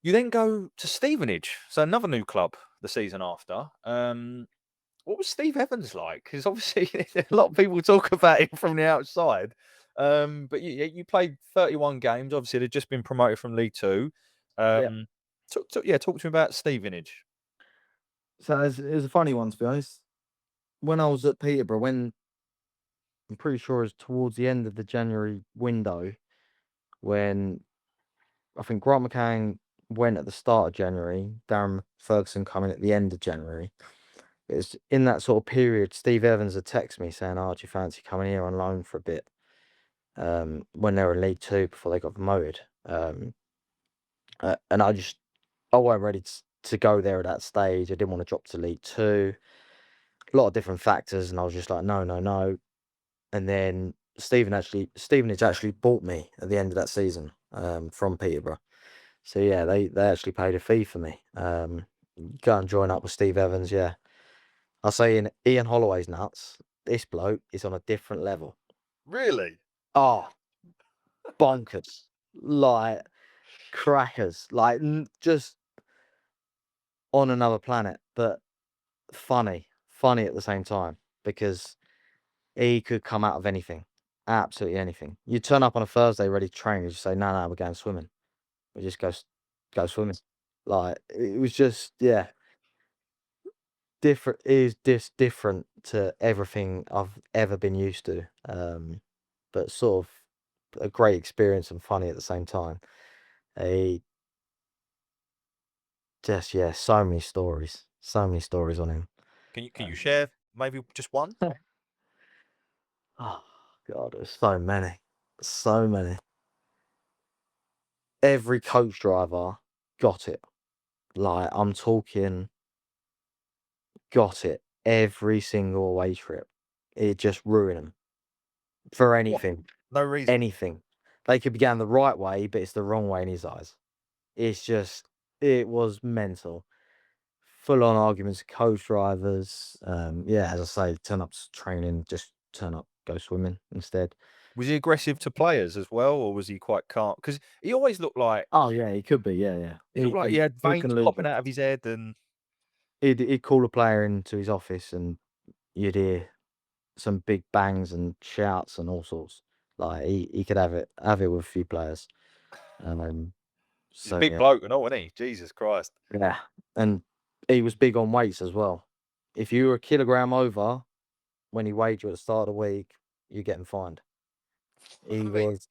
you then go to Stevenage, so another new club the season after. What was Steve Evans like? Because obviously a lot of people talk about him from the outside. But you played 31 games. Obviously, they'd just been promoted from League Two. Talk to me about Stevenage. So it was a funny one, to be honest. When I was at Peterborough, I'm pretty sure it was towards the end of the January window, when I think Grant McCann went at the start of January, Darren Ferguson coming at the end of January. It was in that sort of period, Steve Evans had texted me saying, "Oh, do you fancy coming here on loan for a bit?" When they were in League Two before they got promoted. And I wasn't ready to go there at that stage. I didn't want to drop to League Two. A lot of different factors, and I was just like, no. And then Stevenage actually bought me at the end of that season from Peterborough. So yeah, they actually paid a fee for me. Go and join up with Steve Evans. Yeah, I'll say Ian Holloway's nuts. This bloke is on a different level. Really? Oh, bonkers! Like crackers! Like just on another planet, but funny at the same time because he could come out of anything, absolutely anything. You turn up on a Thursday ready to train, and you say, "No, we're going swimming." We just go swimming. Like it was just different. It is just different to everything I've ever been used to. But sort of a great experience and funny at the same time. He just so many stories on him. Can you share maybe just one? Oh God, there's so many. Every coach driver got it. Like I'm talking, got it. Every single away trip, it just ruined them for What? anything. No reason. Anything. They could be going the right way, but it's the wrong way in his eyes. It's just, it was mental. Full on arguments, coach drivers. As I say, turn up to training, just turn up, go swimming instead. Was he aggressive to players as well, or was he quite calm? Because he always looked like Oh yeah, he could be. Yeah. he looked like he had veins popping out of his head, and He'd call a player into his office, and you'd hear some big bangs and shouts and all sorts. Like he could have it with a few players. he's a big bloke and all, isn't he? Jesus Christ. Yeah, and he was big on weights as well. If you were a kilogram over when he weighed you at the start of the week, you're getting fined. He was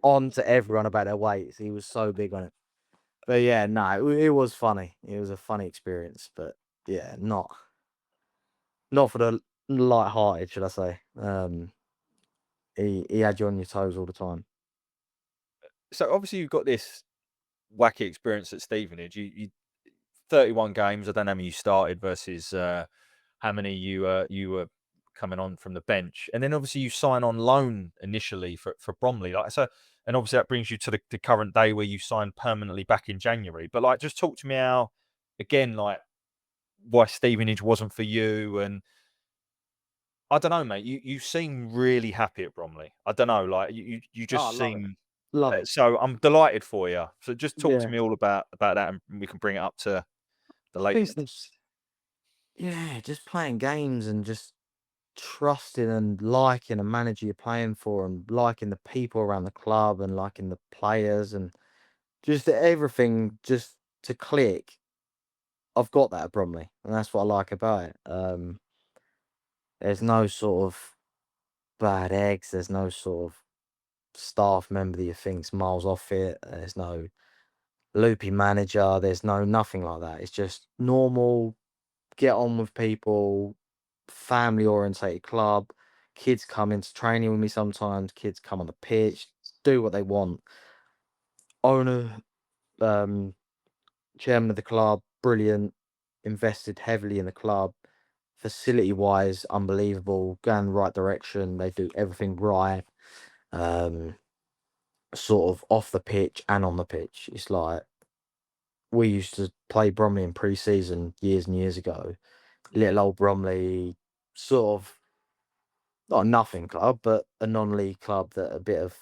on to everyone about their weights. He was so big on it. But yeah, no, it was funny. It was a funny experience, but yeah, not for the light-hearted, should I say. He had you on your toes all the time. So obviously you've got this wacky experience at Stevenage. You 31 games. I don't know how many you started versus how many you were coming on from the bench, and then obviously you sign on loan initially for Bromley. Like so, and obviously that brings you to the current day where you signed permanently back in January. But like, just talk to me how, again, like why Stevenage wasn't for you, and I don't know, mate. You seem really happy at Bromley. I don't know, like you just seem. Love it. So I'm delighted for you. So just talk to me all about that, and we can bring it up to the latest. Yeah, just playing games and just trusting and liking a manager you're playing for and liking the people around the club and liking the players and just everything just to click. I've got that at Bromley, and that's what I like about it. There's no sort of bad eggs. There's no sort of staff member that you think's miles off it. There's no loopy manager. There's nothing like that. It's just normal, get on with people, family orientated club. Kids come into training with me sometimes. Kids come on the pitch, do what they want. Owner, chairman of the club, brilliant. Invested heavily in the club. Facility wise, unbelievable. Going the right direction. They do everything right. Sort of off the pitch and on the pitch. It's like we used to play Bromley in pre-season years and years ago. Little old Bromley, sort of not a nothing club, but a non-league club that a bit of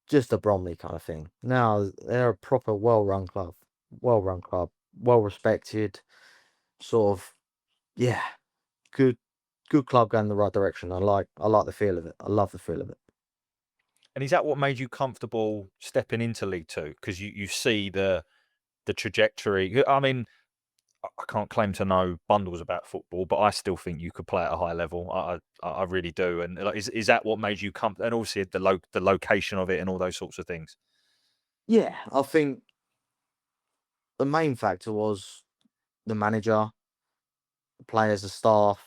just a Bromley kind of thing. Now they're a proper well-run club, well-respected, sort of, good club going in the right direction. I like the feel of it. I love the feel of it. And is that what made you comfortable stepping into League Two? Because you see the trajectory. I mean, I can't claim to know bundles about football, but I still think you could play at a high level. I really do. And like, is that what made you come? And also the location of it and all those sorts of things. Yeah, I think the main factor was the manager, the players, the staff,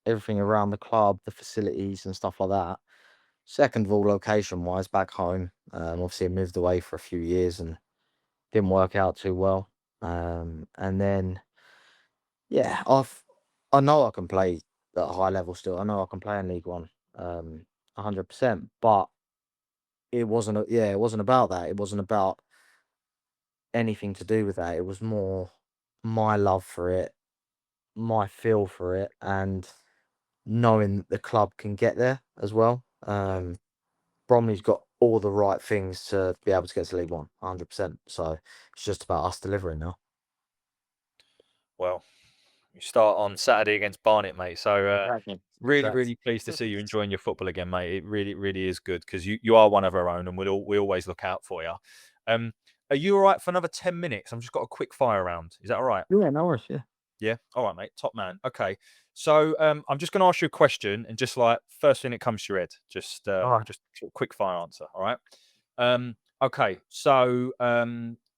everything around the club, the facilities and stuff like that. Second of all, location-wise, back home. Obviously, I moved away for a few years and didn't work out too well. And then, I know I can play at a high level still. I know I can play in League One. 100%. But it wasn't about that. It wasn't about anything to do with that. It was more my love for it, my feel for it, and knowing that the club can get there as well. Bromley's got all the right things to be able to get to League One, 100%. So it's just about us delivering now. Well, you start on Saturday against Barnet, mate. So really, really pleased to see you enjoying your football again, mate. It really, really is good because you are one of our own, and we always look out for you. Are you all right for another 10 minutes? I've just got a quick fire round. Is that all right? Yeah, no worries. Yeah. Yeah. All right, mate. Top man. Okay. So I'm just going to ask you a question, and just like first thing that comes to your head, just right. just sort of quick fire answer. All right. Okay. So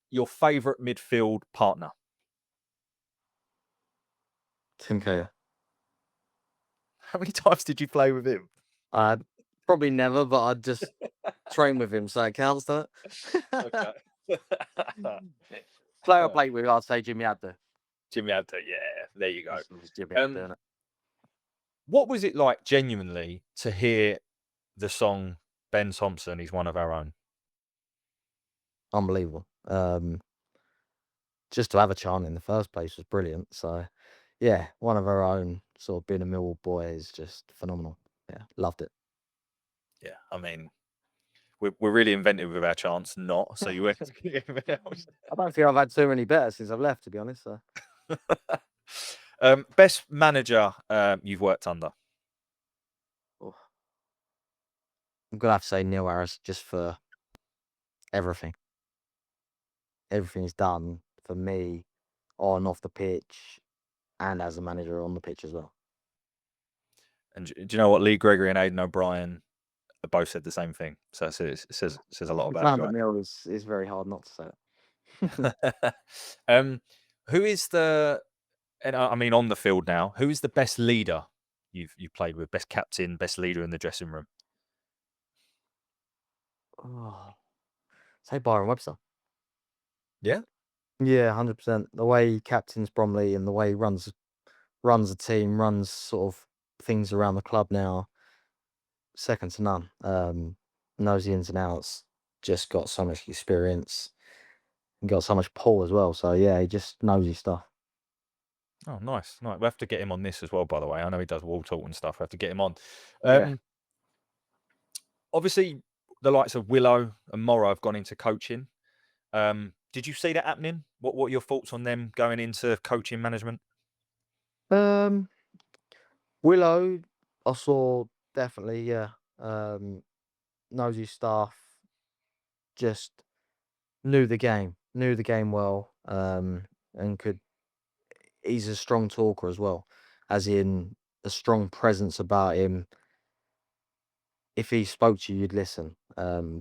your favourite midfield partner? Tim Cahill. How many times did you play with him? Probably never, but I'd just train with him, so it counts, doesn't it? Okay. Player I played with, I'd say Jimmy Abdo. Jimmy Abdo, yeah. There you go. Jimmy Abdo, innit? What was it like, genuinely, to hear the song Ben Thompson is one of our own? Unbelievable. Just to have a chant in the first place was brilliant. So, yeah, one of our own, sort of being a Millwall boy is just phenomenal. Yeah, loved it. Yeah, I mean, we're really inventive with our chants, not. So you went to get anything else. I don't think I've had too many better since I've left, to be honest. So. Best manager you've worked under? Oh. I'm going to have to say Neil Harris, just for everything. Everything he's done for me on, off the pitch, and as a manager on the pitch as well. And do you know what? Lee Gregory and Aidan O'Brien both said the same thing. So it says a lot about it. Neil is very hard not to say it. Who is and I mean on the field now, who is the best leader you've played with? Best captain, best leader in the dressing room? Oh, say Byron Webster. Yeah? Yeah, 100%. The way he captains Bromley and the way he runs a team, runs sort of things around the club now, second to none. Knows the ins and outs, just got so much experience and got so much pull as well. So yeah, he just knows his stuff. Oh, nice. We have to get him on this as well, by the way. I know he does wall talk and stuff. We have to get him on. Obviously, the likes of Willow and Morrow have gone into coaching. Did you see that happening? What are your thoughts on them going into coaching management? Willow, I saw definitely, yeah. Knows his stuff, just knew the game well, and he's a strong talker as well, as in a strong presence about him. If he spoke to you, you'd listen.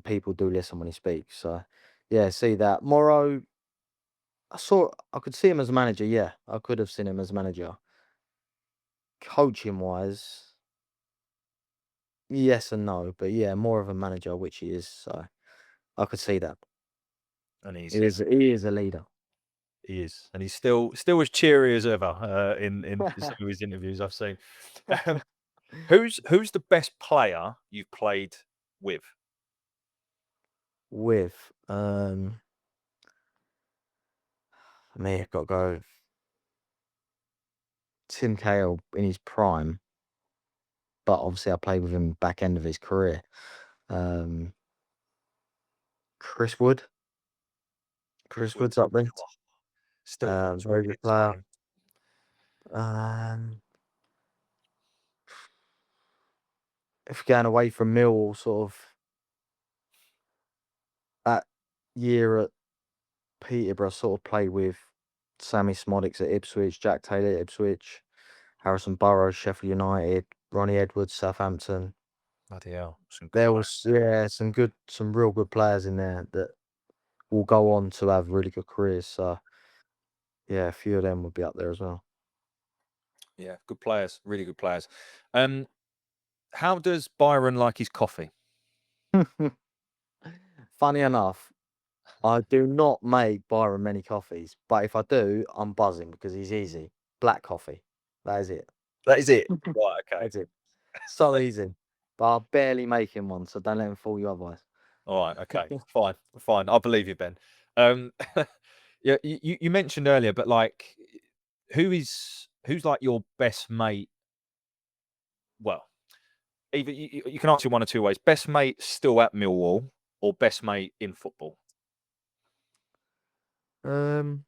People do listen when he speaks. So, yeah, see that. Morrow, I could see him as a manager. Yeah, I could have seen him as a manager. Coaching wise, yes and no, but yeah, more of a manager, which he is. So, I could see that. And he is a leader. He is, and he's still as cheery as ever in some of his interviews I've seen. Who's the best player you've played with? For me, I've got to go Tim Cahill in his prime, but obviously I played with him back end of his career. Chris Wood. Chris Wood's up there. Still very good player. If going away from Millwall, sort of that year at Peterborough, sort of played with Sammy Smodics at Ipswich, Jack Taylor at Ipswich, Harrison Burrows, Sheffield United, Ronnie Edwards, Southampton. Bloody hell. There was some real good players in there that will go on to have really good careers. So yeah, a few of them would be up there as well. Yeah, good players, really good players. How does Byron like his coffee? Funny enough, I do not make Byron many coffees, but if I do, I'm buzzing because he's easy. Black coffee. That is it. That is it. Right, okay. That's it. So easy. but I'm barely making one, so don't let him fool you otherwise. All right, okay, fine. I believe you, Ben. Yeah, you mentioned earlier, but like, who's like your best mate? Well, either you can answer one or two ways. Best mate still at Millwall, or best mate in football? Um,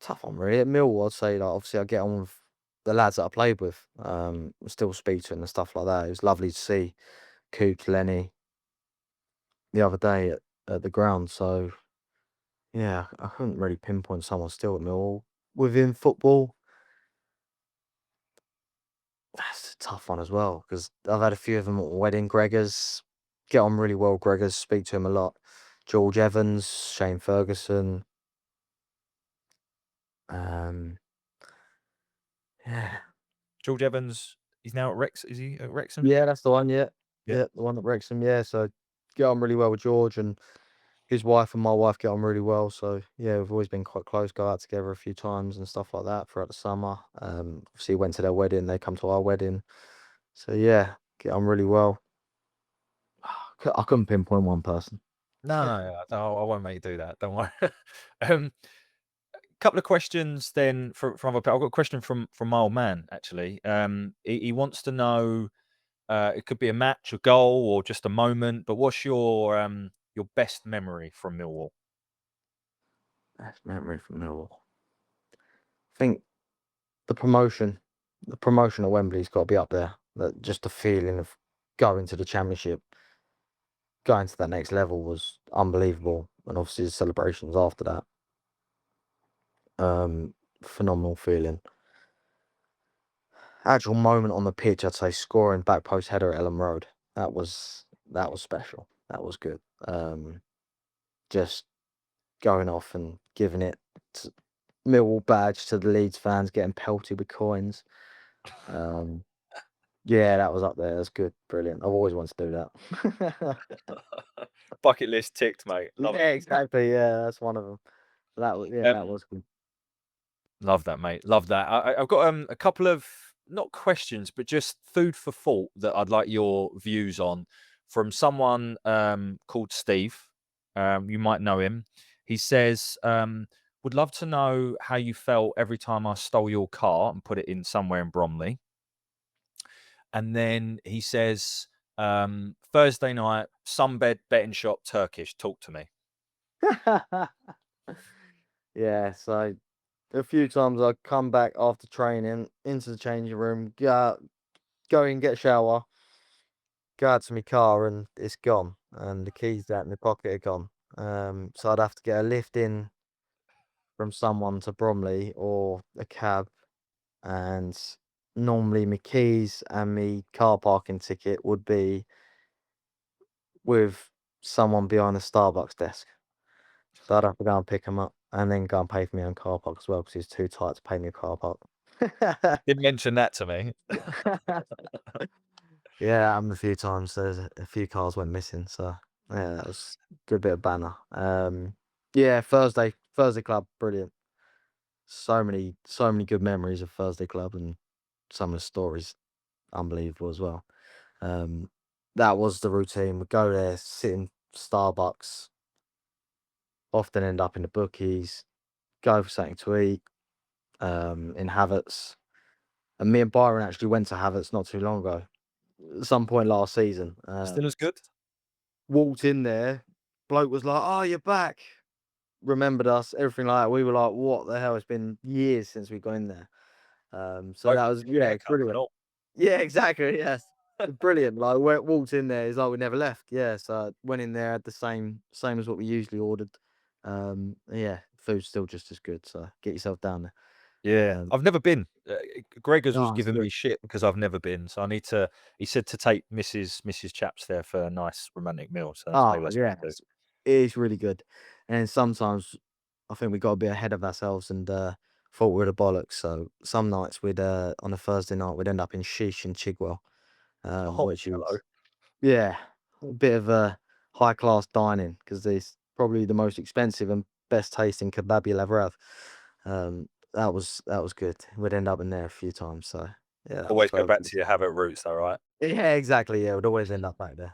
Tough one, really. At Millwall, I'd say, like, obviously I get on with the lads that I played with. Still speak to them and stuff like that. It was lovely to see Coops, Lenny the other day at the ground. So yeah, I couldn't really pinpoint someone still at Millwall. Within football, that's a tough one as well, because I've had a few of them at my wedding. Gregors, get on really well with Gregors, speak to him a lot. George Evans, Shane Ferguson. Yeah. George Evans, he's now at Rex. Is he at Wrexham? Yeah, that's the one, yeah. Yeah. Yeah, the one at Wrexham, yeah. So get on really well with George, and his wife and my wife get on really well. So yeah, we've always been quite close, go out together a few times and stuff like that throughout the summer. Obviously went to their wedding, they come to our wedding. So yeah, get on really well. I couldn't pinpoint one person. No, I won't make you do that. Don't worry. Couple of questions then from other people. I've got a question from my old man actually. He wants to know. It could be a match, a goal, or just a moment. But what's your best memory from Millwall? Best memory from Millwall. I think the promotion at Wembley's got to be up there. Just the feeling of going to the Championship, going to that next level was unbelievable, and obviously the celebrations after that. Phenomenal feeling. Actual moment on the pitch, I'd say scoring back post header at Ellen Road. That was special. That was good. Just going off and giving it to Millwall badge to the Leeds fans, getting pelted with coins. Yeah, that was up there. That's good. Brilliant. I've always wanted to do that. Bucket list ticked, mate. Love Yeah, it. exactly. Yeah, that's one of them. That was that was good. Love that, mate. Love that. I've got a couple of not questions, but just food for thought that I'd like your views on from someone called Steve. You might know him. He says, would love to know how you felt every time I stole your car and put it in somewhere in Bromley. And then he says, Thursday night, sunbed betting shop, Turkish. Talk to me. Yeah, so a few times I come back after training into the changing room, go and get a shower, go out to my car, and it's gone, and the keys out in the pocket are gone. So I'd have to get a lift in from someone to Bromley or a cab, and normally my keys and my car parking ticket would be with someone behind the Starbucks desk. So I'd have to go and pick them up and then go and pay for my own car park as well, because it's too tight to pay me a car park. Didn't mention that to me. Yeah, happened a few times. There's a few cars went missing, so yeah, that was a good bit of banner. Yeah, Thursday Club, brilliant. So many good memories of Thursday Club, and some of the stories unbelievable as well. That was the routine. We'd go there, sit in Starbucks, often end up in the bookies, go for something to eat, in Havertz. And me and Byron actually went to Havertz not too long ago, at some point last season. Still as good? Walked in there, bloke was like, "Oh, you're back." Remembered us, everything like that. We were like, "What the hell?" It's been years since we've gone in there. So that was brilliant. Yeah, exactly. Yes, brilliant. Like walked in there, it's like we never left. Yeah, so went in there, had the same as what we usually ordered. Yeah, food's still just as good. So get yourself down there. Yeah, I've never been. Gregors was Oh, it's giving good. me shit because I've never been, so I need to. He said to take Mrs. Chaps there for a nice romantic meal. So maybe Oh, that's yeah, what I do. it is really good. And sometimes I think we got to be ahead of ourselves and thought we were the bollocks. So some nights we'd on a Thursday night we'd end up in Sheesh and Chigwell, Oh, which hello. is yeah, a bit of a high class dining, because it's probably the most expensive and best tasting kebab you'll ever have. That was good. We'd end up in there a few times. So Yeah, that was Always go back crazy. to your Habit roots, though, right? Yeah, exactly. Yeah, it would always end up back there.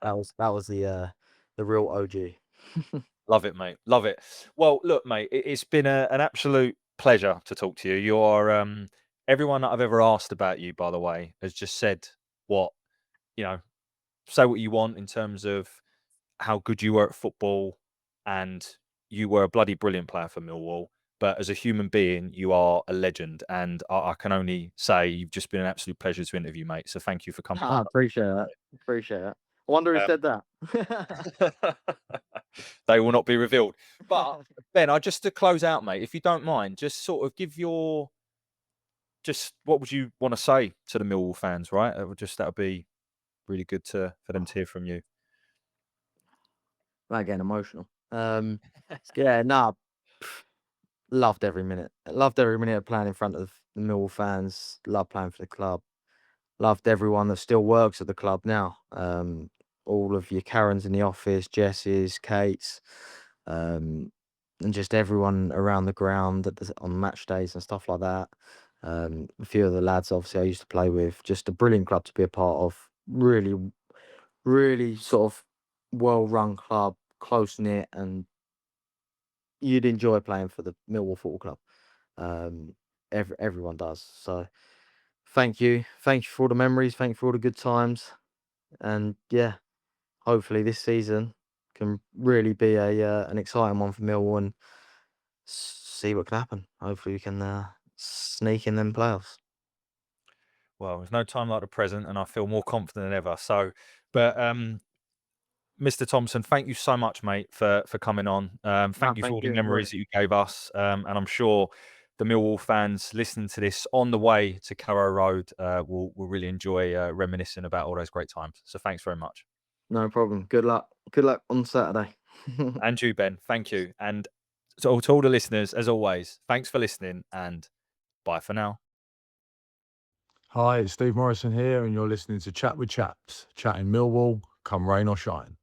That was the real OG. Love it, mate. Love it. Well, look, mate, it's been an absolute pleasure to talk to you. You are everyone that I've ever asked about you, by the way, has just said what say what you want in terms of how good you were at football, and you were a bloody brilliant player for Millwall. But as a human being, you are a legend, and I can only say you've just been an absolute pleasure to interview, mate. So thank you for coming. I appreciate that. Appreciate that. I wonder who said that. They will not be revealed. But Ben, just to close out, mate, if you don't mind, just sort of give what would you want to say to the Millwall fans, right? That would be really good for them to hear from you. Right, getting emotional. Yeah, nah, loved every minute. Loved every minute of playing in front of the Millwall fans. Loved playing for the club. Loved everyone that still works at the club now. All of your Karens in the office, Jess's, Kate's, and just everyone around the ground on match days and stuff like that. A few of the lads, obviously, I used to play with. Just a brilliant club to be a part of. Really, really sort of well-run club, close-knit, and you'd enjoy playing for the Millwall Football Club. Everyone does. So thank you for all the memories, thank you for all the good times, and yeah, hopefully this season can really be an exciting one for Millwall, and see what can happen. Hopefully we can sneak in them playoffs. Well, there's no time like the present, and I feel more confident than ever. So, but Mr. Thompson, thank you so much, mate, for coming on. Thank you for all the memories that you gave us, and I'm sure the Millwall fans listening to this on the way to Carrow Road will really enjoy reminiscing about all those great times. So, thanks very much. No problem. Good luck. Good luck on Saturday. And you, Ben. Thank you. And to all the listeners, as always, thanks for listening, and bye for now. Hi, it's Steve Morrison here, and you're listening to Chat with Chaps, chatting Millwall, come rain or shine.